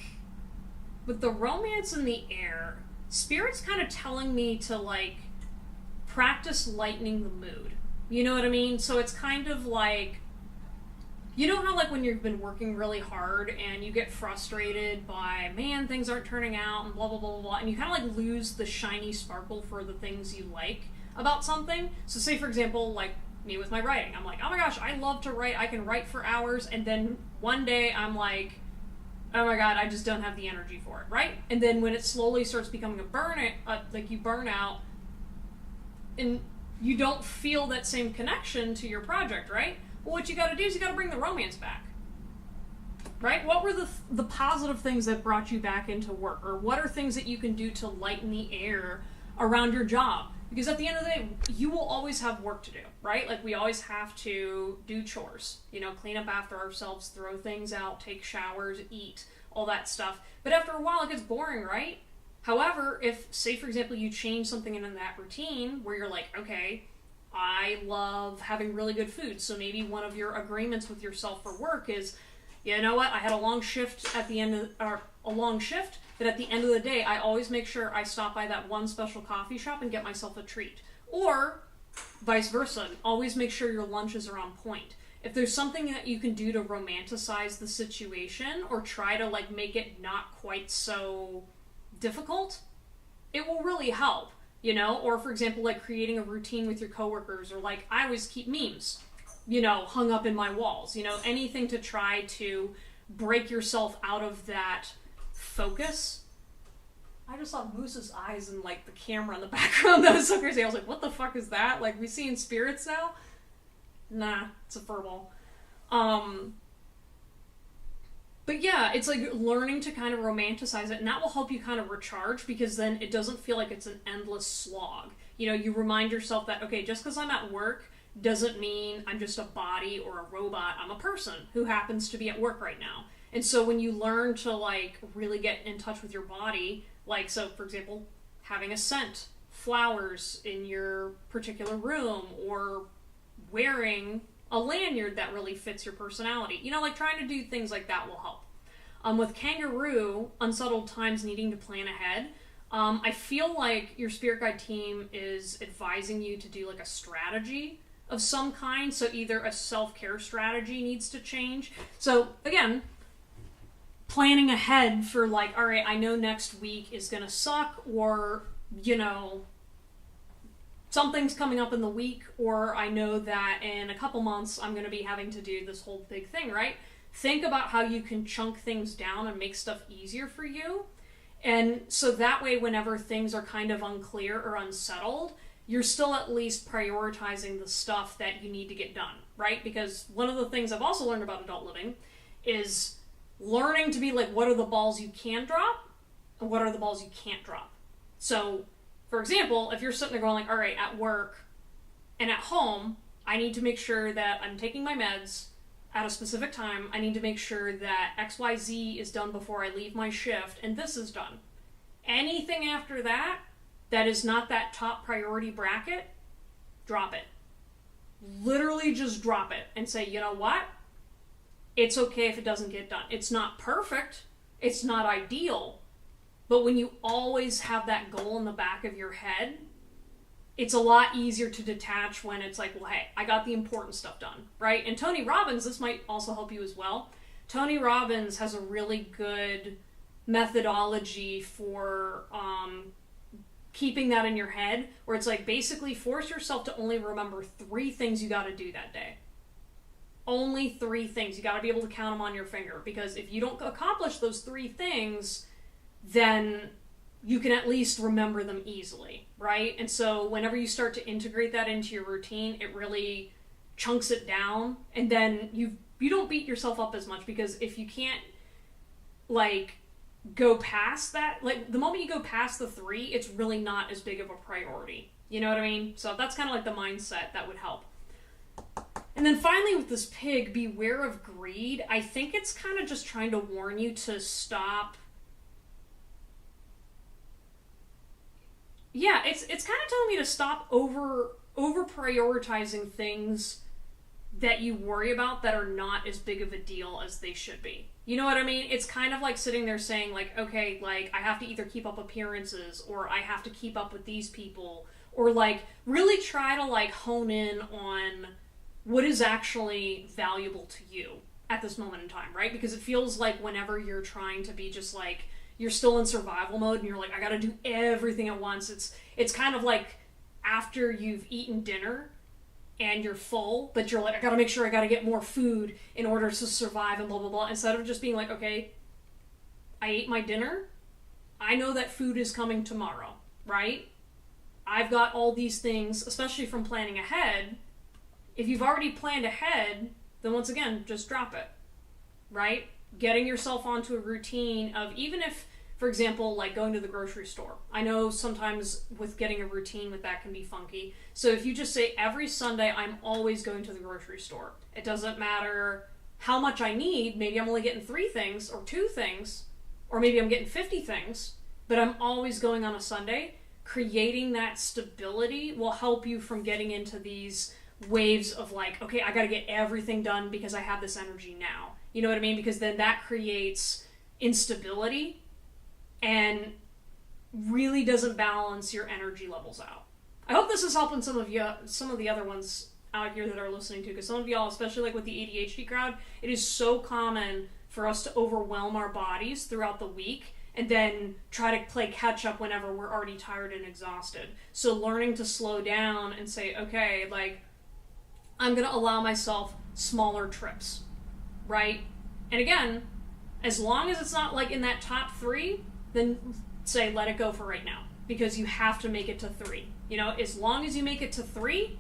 with the romance in the air, Spirit's kind of telling me to, like, practice lightening the mood. You know what I mean? So it's kind of like, you know how, like, when you've been working really hard and you get frustrated by, man, things aren't turning out and blah, blah, blah, blah, blah, and you kind of, like, lose the shiny sparkle for the things you like about something? So say, for example, like, me with my writing. I'm like, oh my gosh, I love to write. I can write for hours, and then one day I'm like, oh my god, I just don't have the energy for it, right? And then when it slowly starts becoming like you burn out, and you don't feel that same connection to your project, right? Well, what you gotta do is you gotta bring the romance back, right? What were the positive things that brought you back into work? Or what are things that you can do to lighten the air around your job? Because at the end of the day, you will always have work to do, right? Like, we always have to do chores, you know, clean up after ourselves, throw things out, take showers, eat, all that stuff. But after a while, it gets boring, right? However, if, say, for example, you change something in that routine where you're like, okay, I love having really good food, so maybe one of your agreements with yourself for work is, you know what, I had a long shift at the end of, or a long shift, but at the end of the day, I always make sure I stop by that one special coffee shop and get myself a treat. Or, vice versa, always make sure your lunches are on point. If there's something that you can do to romanticize the situation, or try to, like, make it not quite so difficult, it will really help, you know? Or, for example, like, creating a routine with your coworkers, or, like, I always keep memes, you know, hung up in my walls, you know, anything to try to break yourself out of that focus. I just saw Moose's eyes and, like, the camera in the background. That was so crazy. I was like, what the fuck is that? Like, we seeing spirits now? Nah, it's a furball. But yeah, it's like learning to kind of romanticize it, and that will help you kind of recharge, because then it doesn't feel like it's an endless slog. You know, you remind yourself that, okay, just because I'm at work doesn't mean I'm just a body or a robot. I'm a person who happens to be at work right now. And so when you learn to like really get in touch with your body, like, so for example, having a scent, flowers in your particular room, or wearing a lanyard that really fits your personality, you know, like trying to do things like that will help. With Kangaroo, Unsettled Times Needing to Plan Ahead, I feel like your spirit guide team is advising you to do like a strategy of some kind. So either a self-care strategy needs to change. So again, planning ahead for like, all right, I know next week is going to suck, or, you know, something's coming up in the week, or I know that in a couple months I'm going to be having to do this whole big thing, right? Think about how you can chunk things down and make stuff easier for you. And so that way, whenever things are kind of unclear or unsettled, you're still at least prioritizing the stuff that you need to get done, right? Because one of the things I've also learned about adult living is learning to be like, what are the balls you can drop and what are the balls you can't drop? So, for example, if you're sitting there going like, all right, at work and at home, I need to make sure that I'm taking my meds at a specific time. I need to make sure that XYZ is done before I leave my shift, and this is done. Anything after that that is not that top priority bracket, drop it. Literally just drop it and say, you know what? It's okay if it doesn't get done. It's not perfect. It's not ideal. But when you always have that goal in the back of your head, it's a lot easier to detach when it's like, well, hey, I got the important stuff done, right? And Tony Robbins, this might also help you as well. Tony Robbins has a really good methodology for keeping that in your head, where it's like, basically force yourself to only remember 3 things you got to do that day. Only 3 things. You got to be able to count them on your finger, because if you don't accomplish those 3 things, then you can at least remember them easily, right? And so whenever you start to integrate that into your routine, it really chunks it down, and then you don't beat yourself up as much, because if you can't like go past that, like the moment you go past the 3, it's really not as big of a priority. You know what I mean? So that's kind of like the mindset that would help. And then finally with this pig, beware of greed. I think it's kind of just trying to warn you to stop. Yeah, it's kind of telling me to stop over prioritizing things that you worry about that are not as big of a deal as they should be. You know what I mean? It's kind of like sitting there saying like, okay, like I have to either keep up appearances, or I have to keep up with these people, or like really try to like hone in on what is actually valuable to you at this moment in time, right? Because it feels like whenever you're trying to be just like, you're still in survival mode and you're like, I gotta do everything at once. It's kind of like after you've eaten dinner and you're full, but you're like, I gotta make sure I gotta get more food in order to survive and blah, blah, blah. Instead of just being like, okay, I ate my dinner. I know that food is coming tomorrow, right? I've got all these things, especially from planning ahead. If you've already planned ahead, then once again, just drop it, right? Getting yourself onto a routine of, even if, for example, like going to the grocery store. I know sometimes with getting a routine with that can be funky. So if you just say every Sunday, I'm always going to the grocery store. It doesn't matter how much I need. Maybe I'm only getting 3 things or 2 things, or maybe I'm getting 50 things, but I'm always going on a Sunday. Creating that stability will help you from getting into these waves of like, okay, I gotta get everything done because I have this energy now. You know what I mean? Because then that creates instability and really doesn't balance your energy levels out. I hope this is helping some of the other ones out here that are listening to, because some of y'all, especially like with the ADHD crowd, it is so common for us to overwhelm our bodies throughout the week and then try to play catch up whenever we're already tired and exhausted. So learning to slow down and say, okay, like, I'm going to allow myself smaller trips, right? And again, as long as it's not like in that top 3, then say let it go for right now, because you have to make it to 3. You know, as long as you make it to 3,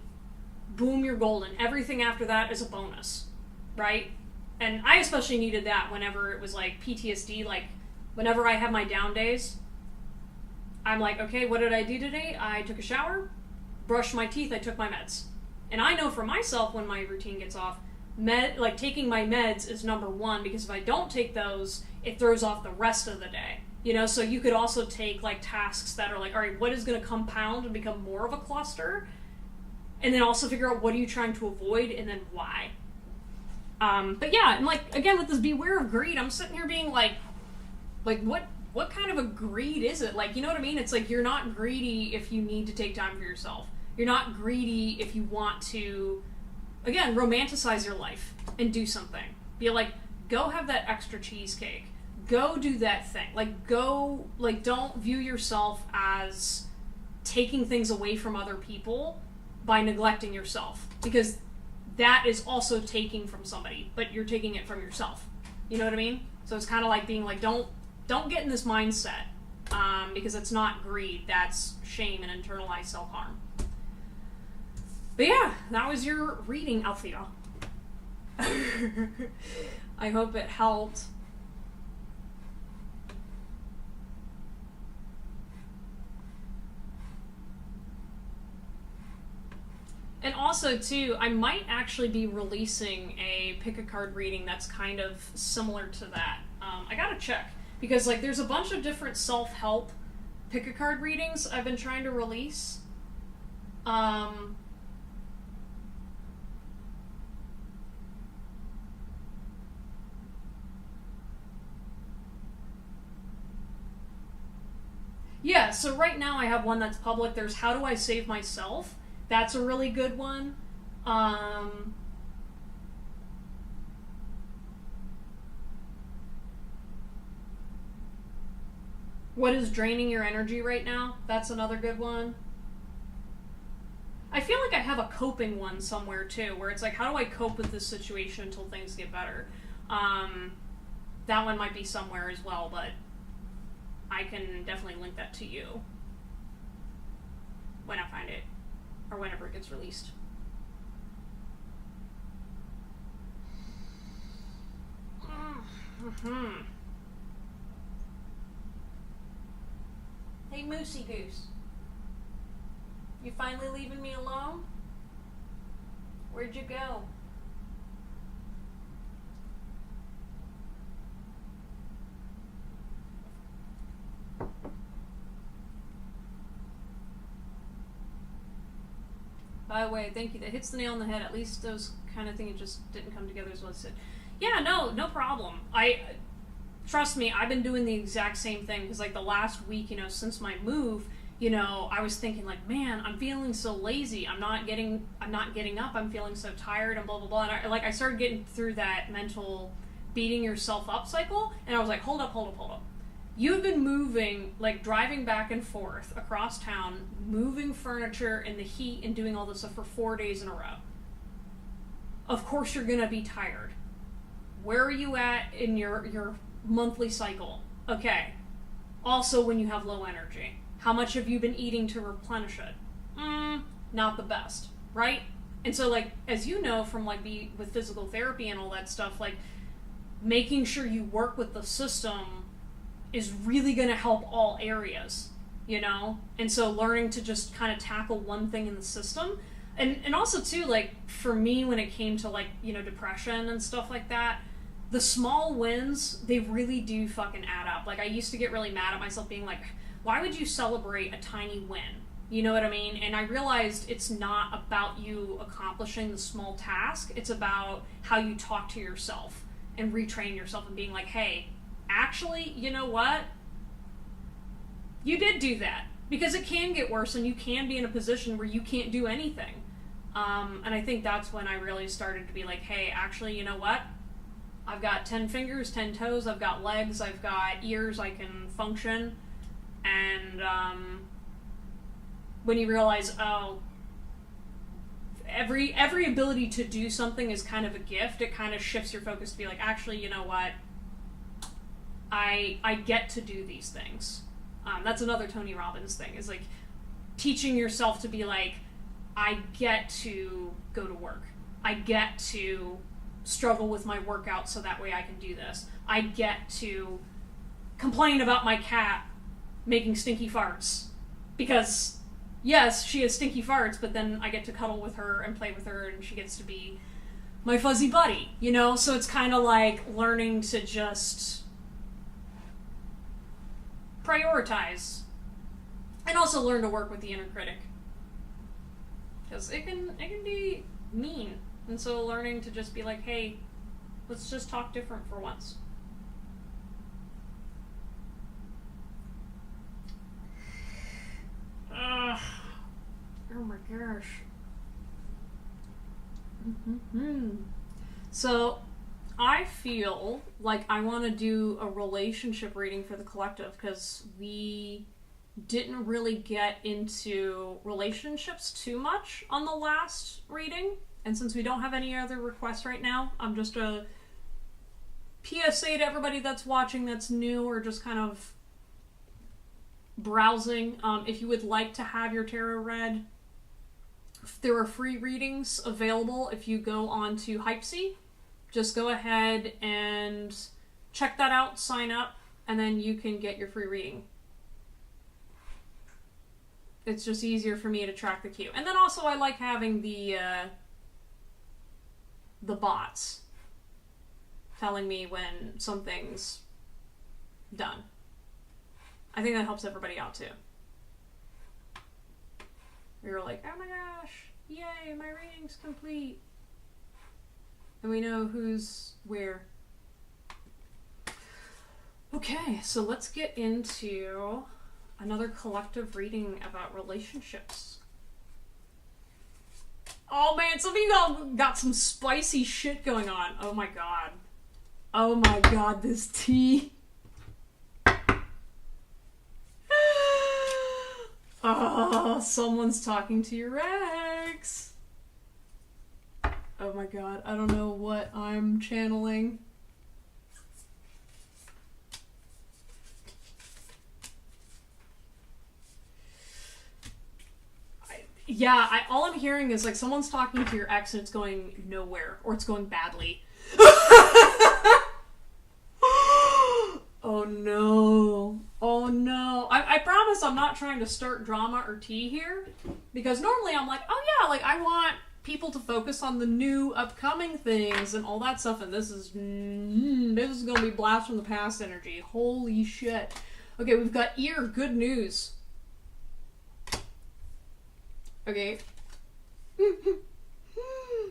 boom, you're golden. Everything after that is a bonus, right? And I especially needed that whenever it was like PTSD, like whenever I have my down days, I'm like, okay, what did I do today? I took a shower, brushed my teeth, I took my meds. And I know for myself when my routine gets off, taking my meds is number one, because if I don't take those, it throws off the rest of the day. You know, so you could also take like tasks that are like, all right, what is going to compound and become more of a cluster? And then also figure out what are you trying to avoid and then why. But yeah, and like, again, with this beware of greed, I'm sitting here being like what kind of a greed is it? Like, you know what I mean? It's like, you're not greedy if you need to take time for yourself. You're not greedy if you want to, again, romanticize your life and do something. Be like, go have that extra cheesecake. Go do that thing. Like, go, like, don't view yourself as taking things away from other people by neglecting yourself. Because that is also taking from somebody, but you're taking it from yourself. You know what I mean? So it's kind of like being like, don't get in this mindset, because it's not greed. That's shame and internalized self-harm. But yeah, that was your reading, Althea. I hope it helped. And also, too, I might actually be releasing a pick-a-card reading that's kind of similar to that. I gotta check. Because, like, there's a bunch of different self-help pick-a-card readings I've been trying to release. Yeah, so right now I have one that's public. There's How Do I Save Myself? That's a really good one. What is draining your energy right now? That's another good one. I feel like I have a coping one somewhere too, where it's like, how do I cope with this situation until things get better? That one might be somewhere as well, but I can definitely link that to you when I find it, or whenever it gets released. Mm-hmm. Hey, Moosey Goose. You finally leaving me alone? Where'd you go? By the way, thank you. That hits the nail on the head. At least those kind of things just didn't come together as well as it said. Yeah, no problem. Trust me, I've been doing the exact same thing, because like the last week, since my move, I was thinking like, man, I'm feeling so lazy. I'm not getting up. I'm feeling so tired and blah, blah, blah. And I started getting through that mental beating yourself up cycle. And I was like, hold up. You've been moving, like driving back and forth across town, moving furniture in the heat and doing all this stuff for 4 days in a row. Of course you're going to be tired. Where are you at in your monthly cycle? Okay. Also, when you have low energy, how much have you been eating to replenish it? Not the best, right? And so, like, as you know from like with physical therapy and all that stuff, like making sure you work with the system is really going to help all areas, And so learning to just kind of tackle one thing in the system. And also too, like for me, when it came to like, depression and stuff like that, the small wins, they really do fucking add up. Like I used to get really mad at myself being like, why would you celebrate a tiny win? You know what I mean? And I realized it's not about you accomplishing the small task. It's about how you talk to yourself and retrain yourself and being like, hey, actually, you know what? You did do that. Because it can get worse and you can be in a position where you can't do anything. And I think that's when I really started to be like, hey, actually, you know what? I've got 10 fingers, 10 toes, I've got legs, I've got ears, I can function. And when you realize, every ability to do something is kind of a gift, it kind of shifts your focus to be like, actually, you know what? I get to do these things. That's another Tony Robbins thing, is like teaching yourself to be like, I get to go to work. I get to struggle with my workout so that way I can do this. I get to complain about my cat making stinky farts because yes, she has stinky farts, but then I get to cuddle with her and play with her, and she gets to be my fuzzy buddy, you know? So it's kind of like learning to just prioritize. And also learn to work with the inner critic. Because it can be mean. And so learning to just be like, hey, let's just talk different for once. Oh my gosh. So, I feel like I want to do a relationship reading for the collective because we didn't really get into relationships too much on the last reading. And since we don't have any other requests right now, I'm just a PSA to everybody that's watching that's new or just kind of browsing. If you would like to have your tarot read, there are free readings available if you go on to Hypesy. Just go ahead and check that out, sign up, and then you can get your free reading. It's just easier for me to track the queue. And then also I like having the bots telling me when something's done. I think that helps everybody out too. We were like, oh my gosh, yay, my reading's complete. And we know who's where. Okay, so let's get into another collective reading about relationships. Oh man, some of you all got some spicy shit going on. Oh my god. Oh my god, this tea. Oh, someone's talking to your ex. Oh my god, I don't know what I'm channeling. All I'm hearing is like someone's talking to your ex and it's going nowhere, or it's going badly. Oh no. Oh no. I promise I'm not trying to start drama or tea here, because normally I'm like, oh yeah, like I want people to focus on the new upcoming things and all that stuff, and this is gonna be blast from the past energy. Holy shit. Okay, we've got good news. Okay.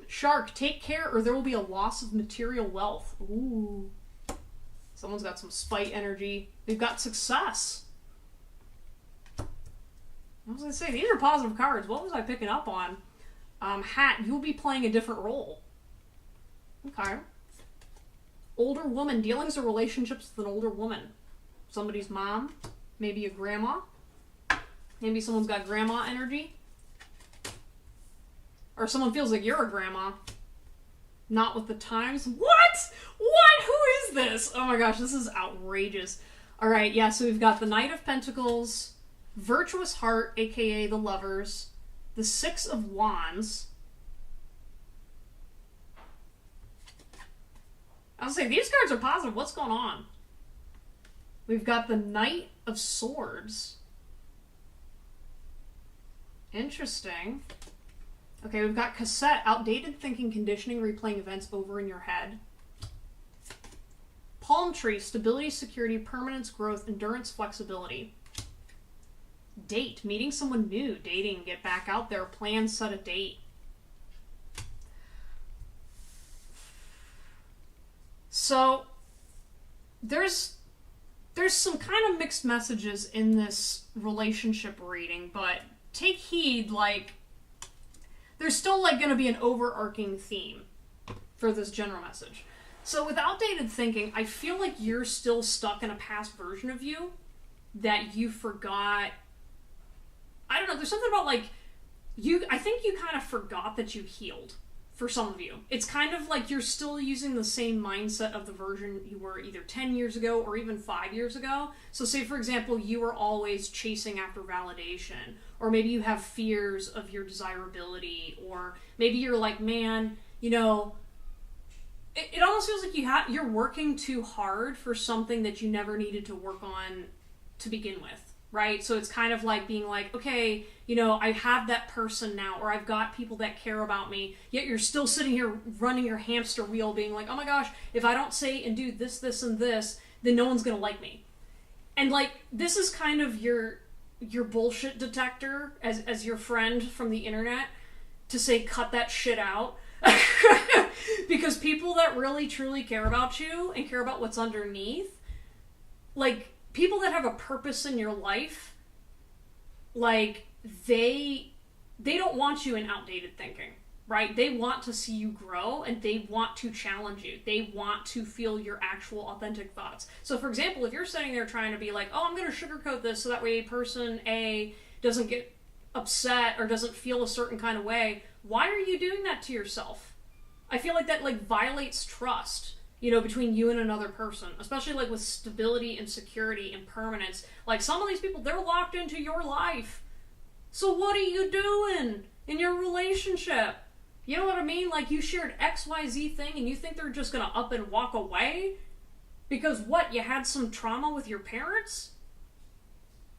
Shark, take care or there will be a loss of material wealth. Ooh. Someone's got some spite energy. They've got success. I was gonna say, these are positive cards. What was I picking up on? Hat, you'll be playing a different role. Okay. Older woman, dealings or relationships with an older woman. Somebody's mom, maybe a grandma. Maybe someone's got grandma energy. Or someone feels like you're a grandma. Not with the times. What? What? Who is this? Oh my gosh, this is outrageous. Alright, yeah, so we've got the Knight of Pentacles, Virtuous Heart, aka the Lovers, the Six of Wands. I'll say, these cards are positive. What's going on? We've got the Knight of Swords. Interesting. Okay, we've got Cassette, outdated thinking, conditioning, replaying events over in your head. Palm Tree, stability, security, permanence, growth, endurance, flexibility. Date, meeting someone new, dating, get back out there, plan, set a date. So, there's some kind of mixed messages in this relationship reading, but take heed, like, there's still like going to be an overarching theme for this general message. So with outdated thinking, I feel like you're still stuck in a past version of you that you forgot. I don't know, there's something about like, I think you kind of forgot that you healed for some of you. It's kind of like you're still using the same mindset of the version you were either 10 years ago or even 5 years ago. So say, for example, you were always chasing after validation, or maybe you have fears of your desirability, or maybe you're like, man, you know, it almost feels like you're working too hard for something that you never needed to work on to begin with. right? So it's kind of like being like, okay, you know, I have that person now, or I've got people that care about me, yet you're still sitting here running your hamster wheel being like, oh my gosh, if I don't say and do this, this, and this, then no one's gonna like me. And like, this is kind of your bullshit detector as your friend from the internet to say, cut that shit out. Because people that really truly care about you and care about what's underneath, like, people that have a purpose in your life, like, they don't want you in outdated thinking, right? They want to see you grow, and they want to challenge you. They want to feel your actual authentic thoughts. So, for example, if you're sitting there trying to be like, oh, I'm going to sugarcoat this so that way person A doesn't get upset or doesn't feel a certain kind of way, why are you doing that to yourself? I feel like that, like, violates trust, you know, between you and another person, especially, like, with stability and security and permanence. Like, some of these people, they're locked into your life. So what are you doing in your relationship? You know what I mean? Like, you shared XYZ thing and you think they're just gonna up and walk away? Because what, you had some trauma with your parents?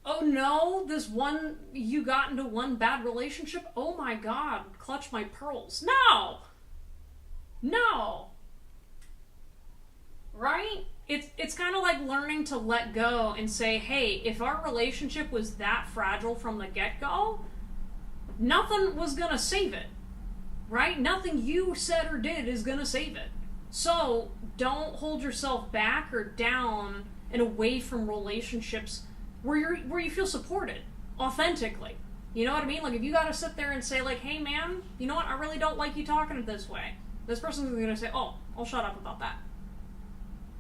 Oh no, you got into one bad relationship? Oh my god, clutch my pearls. No! No! Right? It's kind of like learning to let go and say, hey, if our relationship was that fragile from the get-go, nothing was gonna save it. Right? Nothing you said or did is gonna save it. So, don't hold yourself back or down and away from relationships where you feel supported, authentically. You know what I mean? Like, if you gotta sit there and say, like, hey man, you know what, I really don't like you talking it this way. This person's gonna say, oh, I'll shut up about that.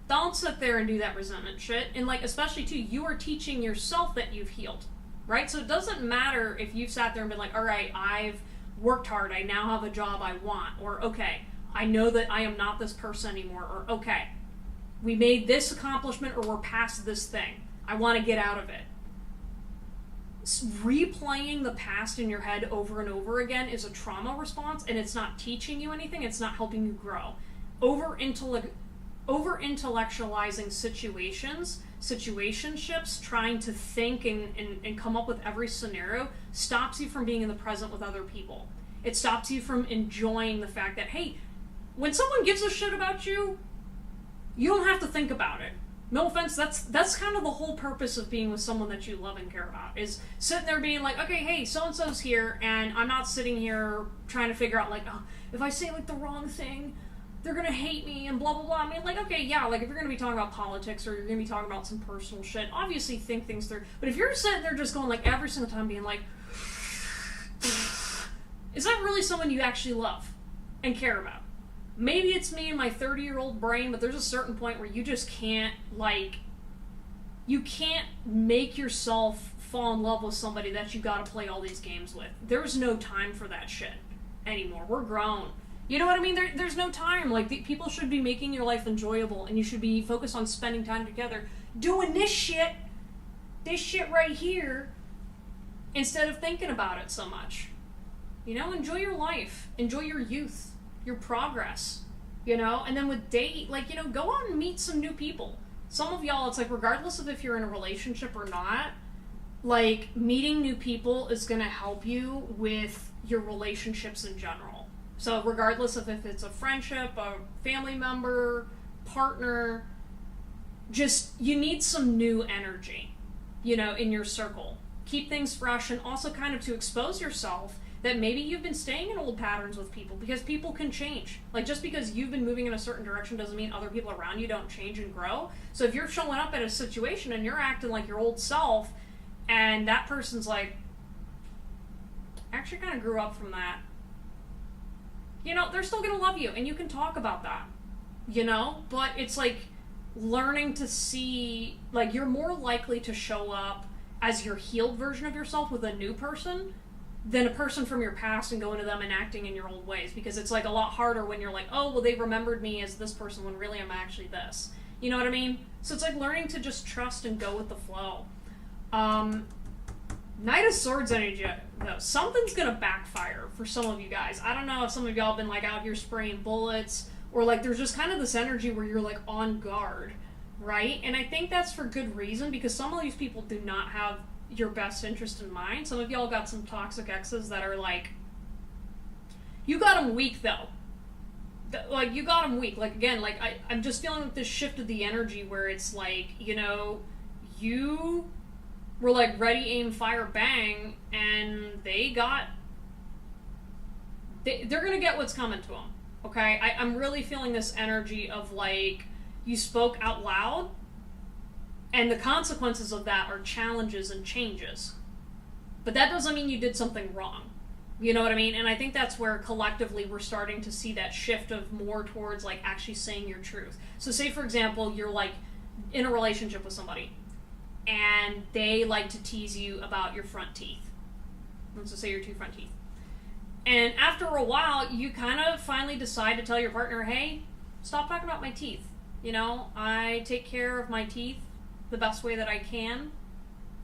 Don't sit there and do that resentment shit. And, like, especially too, you are teaching yourself that you've healed, right? So it doesn't matter if you've sat there and been like, all right, I've worked hard, I now have a job I want, or okay, I know that I am not this person anymore, or okay, we made this accomplishment, or we're past this thing, I want to get out of it. Replaying the past in your head over and over again is a trauma response, and it's not teaching you anything, it's not helping you grow. Over-intellectualizing situationships, trying to think and come up with every scenario, stops you from being in the present with other people. It stops you from enjoying the fact that, hey, when someone gives a shit about you, you don't have to think about it. No offense, that's kind of the whole purpose of being with someone that you love and care about, is sitting there being like, okay, hey, so-and-so's here, and I'm not sitting here trying to figure out, like, oh, if I say, like, the wrong thing, they're gonna hate me and blah blah blah. I mean, like, okay, yeah, like, if you're gonna be talking about politics or you're gonna be talking about some personal shit, obviously think things through. But if you're sitting there just going, like, every single time being like, is that really someone you actually love and care about? Maybe it's me and my 30-year-old brain, but there's a certain point where you just can't, like, you can't make yourself fall in love with somebody that you gotta play all these games with. There's no time for that shit anymore. We're grown. You know what I mean? There's no time. Like, people should be making your life enjoyable, and you should be focused on spending time together doing this shit right here, instead of thinking about it so much. You know, enjoy your life. Enjoy your youth, your progress, you know? And then with date, like, you know, go out and meet some new people. Some of y'all, it's like, regardless of if you're in a relationship or not, like, meeting new people is gonna help you with your relationships in general. So regardless of if it's a friendship, a family member, partner, just, you need some new energy, you know, in your circle. Keep things fresh, and also kind of to expose yourself that maybe you've been staying in old patterns with people, because people can change. Like, just because you've been moving in a certain direction doesn't mean other people around you don't change and grow. So if you're showing up at a situation and you're acting like your old self, and that person's like, I actually kind of grew up from that, you know, they're still gonna love you, and you can talk about that, you know? But it's like learning to see, like, you're more likely to show up as your healed version of yourself with a new person than a person from your past and going to them and acting in your old ways, because it's like a lot harder when you're like, oh, well, they remembered me as this person when really I'm actually this. You know what I mean? So it's like learning to just trust and go with the flow. Knight of Swords energy, though, something's gonna backfire for some of you guys. I don't know if some of y'all been, like, out here spraying bullets, or, like, there's just kind of this energy where you're, like, on guard, right? And I think that's for good reason, because some of these people do not have your best interest in mind. Some of y'all got some toxic exes that are like, you got them weak though. Like, you got them weak. Like, again, like, I'm just feeling like this shift of the energy where it's like, you know, you were like ready, aim, fire, bang, and they're gonna get what's coming to them. Okay? I'm really feeling this energy of like, you spoke out loud, and the consequences of that are challenges and changes. But that doesn't mean you did something wrong. You know what I mean? And I think that's where collectively we're starting to see that shift of more towards like actually saying your truth. So say, for example, you're like in a relationship with somebody and they like to tease you about your front teeth. Let's just say your two front teeth. And after a while, you kind of finally decide to tell your partner, hey, stop talking about my teeth. You know, I take care of my teeth the best way that I can.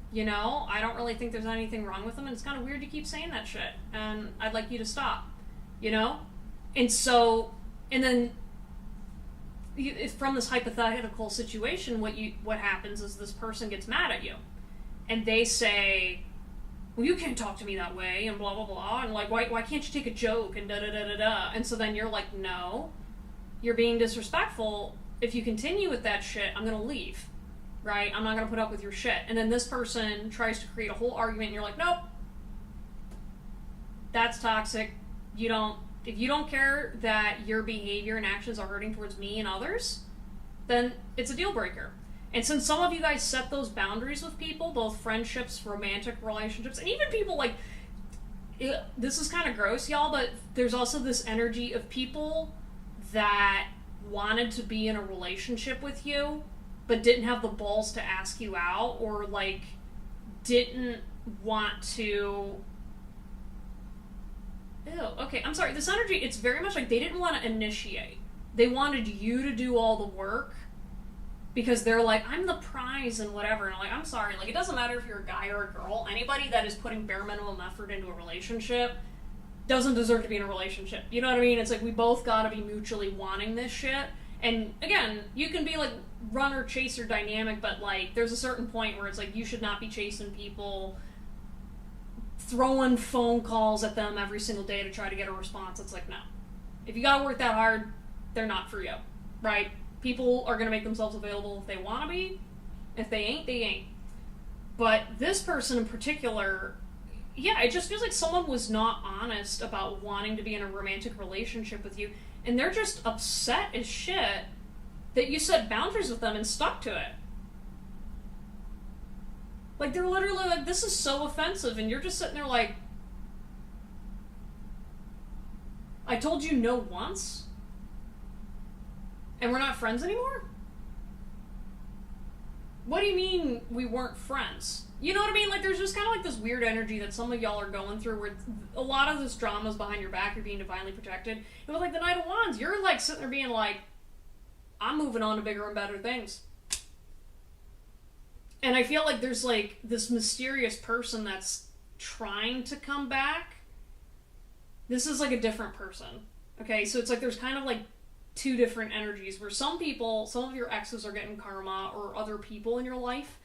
You know, I don't really think there's anything wrong with them, and it's kind of weird to keep saying that shit, and I'd like you to stop, you know? And so, and then, from this hypothetical situation, what happens is this person gets mad at you, and they say, well, you can't talk to me that way, and blah, blah, blah, and like, why can't you take a joke, and da-da-da-da-da, and so then you're like, no, you're being disrespectful. If you continue with that shit, I'm gonna leave. Right? I'm not going to put up with your shit. And then this person tries to create a whole argument and you're like, nope. That's toxic. If you don't care that your behavior and actions are hurting towards me and others, then it's a deal breaker. And since some of you guys set those boundaries with people, both friendships, romantic relationships, and even people like, this is kind of gross, y'all, but there's also this energy of people that wanted to be in a relationship with you but didn't have the balls to ask you out, or like didn't want to. Ew, okay, I'm sorry. This energy, it's very much like they didn't want to initiate. They wanted you to do all the work because they're like, I'm the prize and whatever. And I'm like, I'm sorry. Like, it doesn't matter if you're a guy or a girl. Anybody that is putting bare minimum effort into a relationship doesn't deserve to be in a relationship. You know what I mean? It's like we both gotta be mutually wanting this shit. And again, you can be like runner chaser dynamic, but like there's a certain point where it's like you should not be chasing people, throwing phone calls at them every single day to try to get a response. It's like, no. If you gotta work that hard, they're not for you, right? People are gonna make themselves available if they wanna be. If they ain't, they ain't. But this person in particular, yeah, it just feels like someone was not honest about wanting to be in a romantic relationship with you. And they're just upset as shit that you set boundaries with them and stuck to it. Like, they're literally like, this is so offensive, and you're just sitting there like, I told you no once? And we're not friends anymore? What do you mean we weren't friends? You know what I mean? Like, there's just kind of like this weird energy that some of y'all are going through where a lot of this drama is behind your back, you're being divinely protected. And with, like, the Knight of Wands, you're, like, sitting there being like, I'm moving on to bigger and better things. And I feel like there's, like, this mysterious person that's trying to come back. This is, like, a different person. Okay? So it's like there's kind of, like, two different energies where some people, some of your exes are getting karma or other people in your life.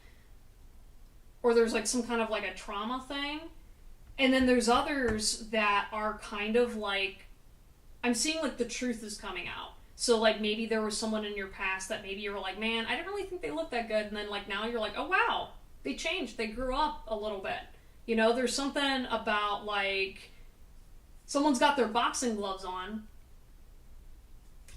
Or there's like some kind of like a trauma thing. And then there's others that are kind of like, I'm seeing like the truth is coming out. So like maybe there was someone in your past that maybe you were like, man, I didn't really think they looked that good. And then like now you're like, oh wow, they changed. They grew up a little bit. You know, there's something about like, someone's got their boxing gloves on.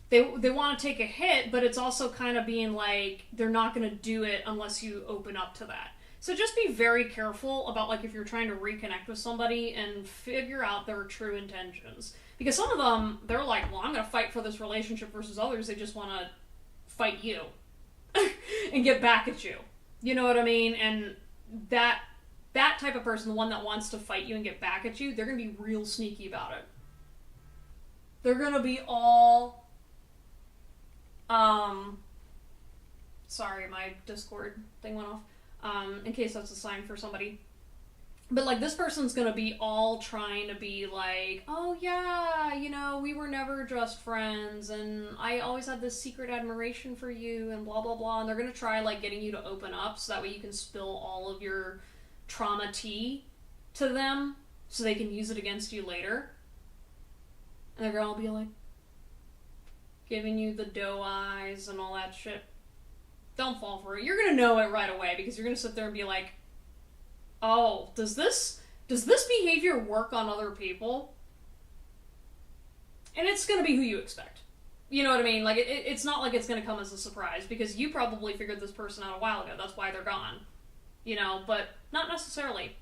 They want to take a hit, but it's also kind of being like, they're not going to do it unless you open up to that. So just be very careful about, like, if you're trying to reconnect with somebody and figure out their true intentions. Because some of them, they're like, well, I'm going to fight for this relationship versus others. They just want to fight you and get back at you. You know what I mean? And that type of person, the one that wants to fight you and get back at you, they're going to be real sneaky about it. They're going to be all... Sorry, my Discord thing went off. In case that's a sign for somebody. But, like, this person's gonna be all trying to be like, oh, yeah, you know, we were never just friends, and I always had this secret admiration for you, and blah, blah, blah. And they're gonna try, like, getting you to open up so that way you can spill all of your trauma tea to them so they can use it against you later. And they're gonna be like, giving you the doe eyes and all that shit. Don't fall for it. You're gonna know it right away because you're gonna sit there and be like, oh, does this behavior work on other people? And it's gonna be who you expect. You know what I mean? Like, it's not like it's gonna come as a surprise because you probably figured this person out a while ago. That's why they're gone. You know, but not necessarily.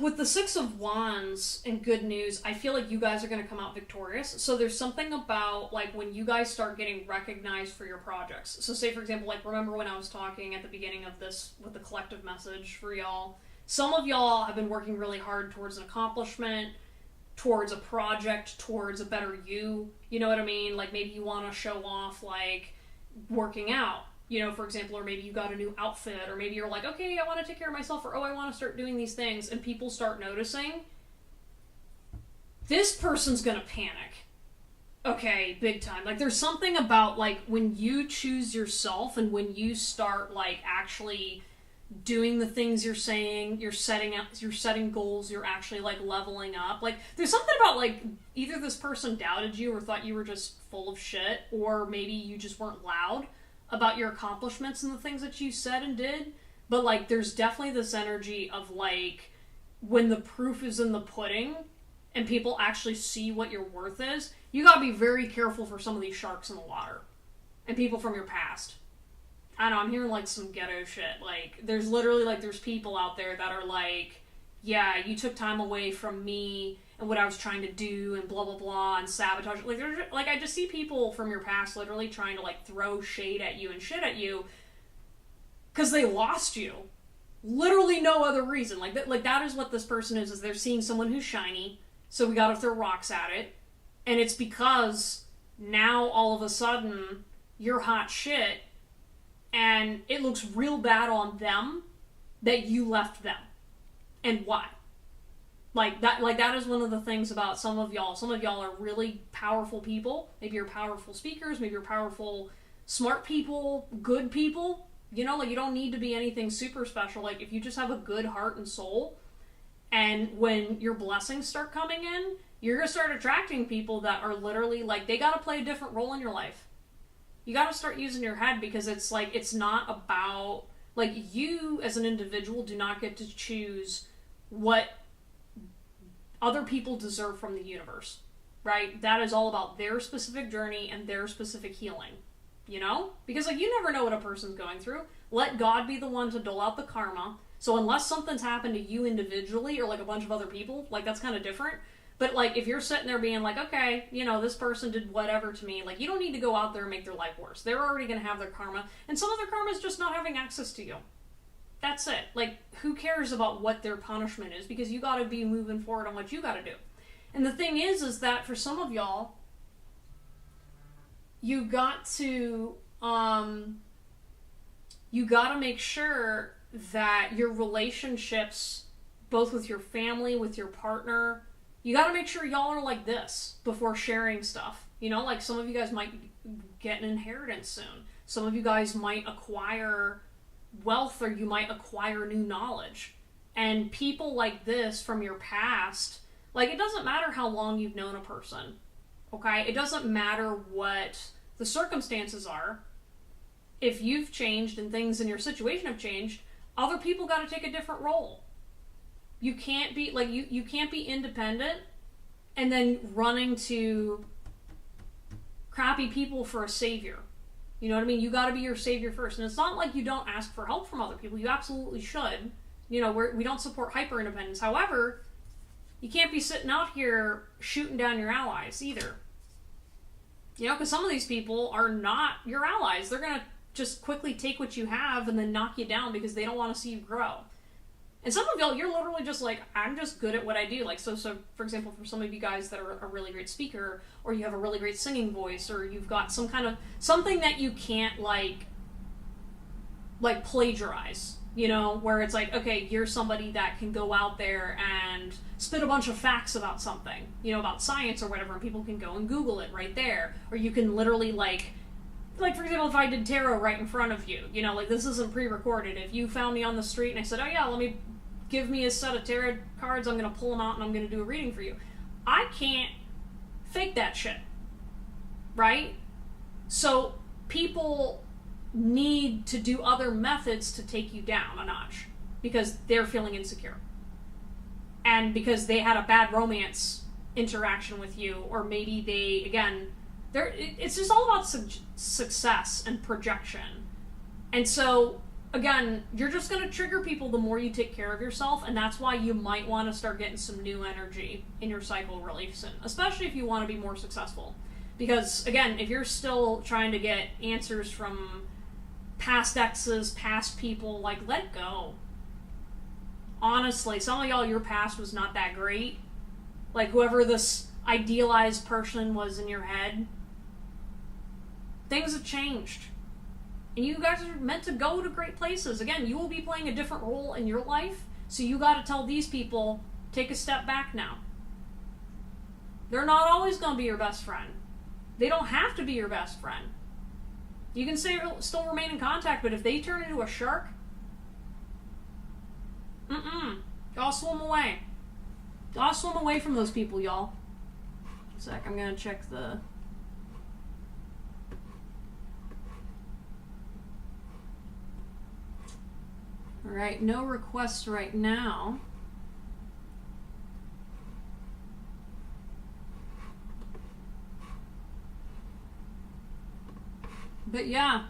With the Six of Wands and good news, I feel like you guys are going to come out victorious. So there's something about, like, when you guys start getting recognized for your projects. So say, for example, like, remember when I was talking at the beginning of this with the collective message for y'all? Some of y'all have been working really hard towards an accomplishment, towards a project, towards a better you. You know what I mean? Like, maybe you want to show off, like, working out. You know, for example, or maybe you got a new outfit, or maybe you're like, okay, I want to take care of myself, or oh, I want to start doing these things, and people start noticing. This person's gonna panic. Okay, big time. Like, there's something about, like, when you choose yourself and when you start, like, actually doing the things you're saying, you're setting goals, you're actually, like, leveling up. Like, there's something about, like, either this person doubted you or thought you were just full of shit, or maybe you just weren't loud about your accomplishments and the things that you said and did, but, like, there's definitely this energy of, like, when the proof is in the pudding and people actually see what your worth is, you gotta be very careful for some of these sharks in the water and people from your past. I know, I'm hearing, like, some ghetto shit. Like, there's literally, like, there's people out there that are like, yeah, you took time away from me and what I was trying to do and blah, blah, blah, and sabotage. Like, I just see people from your past literally trying to, like, throw shade at you and shit at you because they lost you. Literally no other reason. Like, that is what this person is they're seeing someone who's shiny, so we gotta throw rocks at it. And it's because now, all of a sudden, you're hot shit, and it looks real bad on them that you left them. And why? Like that is one of the things about some of y'all. Some of y'all are really powerful people. Maybe you're powerful speakers. Maybe you're powerful, smart people, good people. You know, like, you don't need to be anything super special. Like, if you just have a good heart and soul, and when your blessings start coming in, you're going to start attracting people that are literally, like, they got to play a different role in your life. You got to start using your head because it's, like, it's not about, like, you as an individual do not get to choose what other people deserve from the universe, right? That is all about their specific journey and their specific healing, you know? Because, like, you never know what a person's going through. Let God be the one to dole out the karma. So unless something's happened to you individually or, like, a bunch of other people, like, that's kind of different. But, like, if you're sitting there being like, okay, you know, this person did whatever to me, like, you don't need to go out there and make their life worse. They're already going to have their karma, and some of their karma is just not having access to you. That's it. Like, who cares about what their punishment is? Because you gotta be moving forward on what you gotta do. And the thing is that for some of y'all, you gotta make sure that your relationships, both with your family, with your partner, you gotta make sure y'all are like this before sharing stuff. You know, like, some of you guys might get an inheritance soon. Some of you guys might acquire wealth, or you might acquire new knowledge. And people like this from your past, like, it doesn't matter how long you've known a person, okay? It doesn't matter what the circumstances are. If you've changed and things in your situation have changed, other people got to take a different role. You can't be, like, you can't be independent and then running to crappy people for a savior. You know what I mean? You got to be your savior first. And it's not like you don't ask for help from other people. You absolutely should. You know, we don't support hyper-independence. However, you can't be sitting out here shooting down your allies either. You know, because some of these people are not your allies. They're going to just quickly take what you have and then knock you down because they don't want to see you grow. And some of y'all, you're literally just like, I'm just good at what I do. Like, so for example, for some of you guys that are a really great speaker, or you have a really great singing voice, or you've got some kind of, something that you can't, like plagiarize, you know, where it's like, okay, you're somebody that can go out there and spit a bunch of facts about something, you know, about science or whatever, and people can go and Google it right there. Or you can literally, like, like, for example, if I did tarot right in front of you, you know, like, this isn't pre-recorded. If you found me on the street and I said, oh yeah, give me a set of tarot cards, I'm going to pull them out and I'm going to do a reading for you. I can't fake that shit. Right? So, people need to do other methods to take you down a notch because they're feeling insecure. And because they had a bad romance interaction with you, or maybe they, again, it's just all about success and projection. And so, again, you're just going to trigger people the more you take care of yourself, and that's why you might want to start getting some new energy in your cycle really soon, especially if you want to be more successful. Because, again, if you're still trying to get answers from past exes, past people, like, let go. Honestly, some of y'all, your past was not that great. Like, whoever this idealized person was in your head, things have changed. And you guys are meant to go to great places. Again, you will be playing a different role in your life, so you gotta tell these people, take a step back now. They're not always gonna be your best friend. They don't have to be your best friend. You can still remain in contact, but if they turn into a shark, y'all swim away. Y'all swim away from those people, y'all. A sec, I'm gonna check the... Alright, no requests right now. But yeah,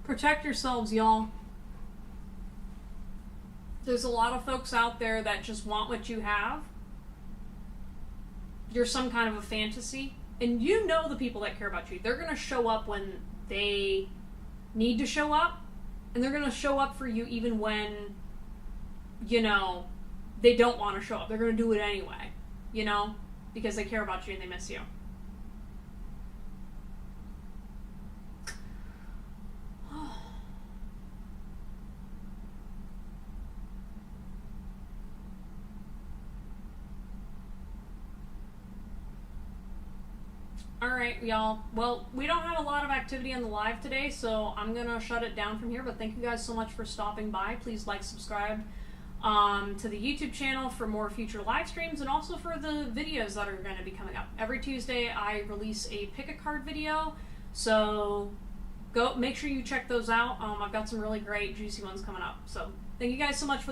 protect yourselves, y'all. There's a lot of folks out there that just want what you have. You're some kind of a fantasy. And you know the people that care about you. They're going to show up when they need to show up. And they're going to show up for you even when, you know, they don't want to show up. They're going to do it anyway. You know? Because they care about you and they miss you. Alright, y'all. Well, we don't have a lot of activity on the live today, so I'm going to shut it down from here. But thank you guys so much for stopping by. Please like, subscribe to the YouTube channel for more future live streams, and also for the videos that are going to be coming up. Every Tuesday, I release a pick-a-card video, so make sure you check those out. I've got some really great, juicy ones coming up. So thank you guys so much for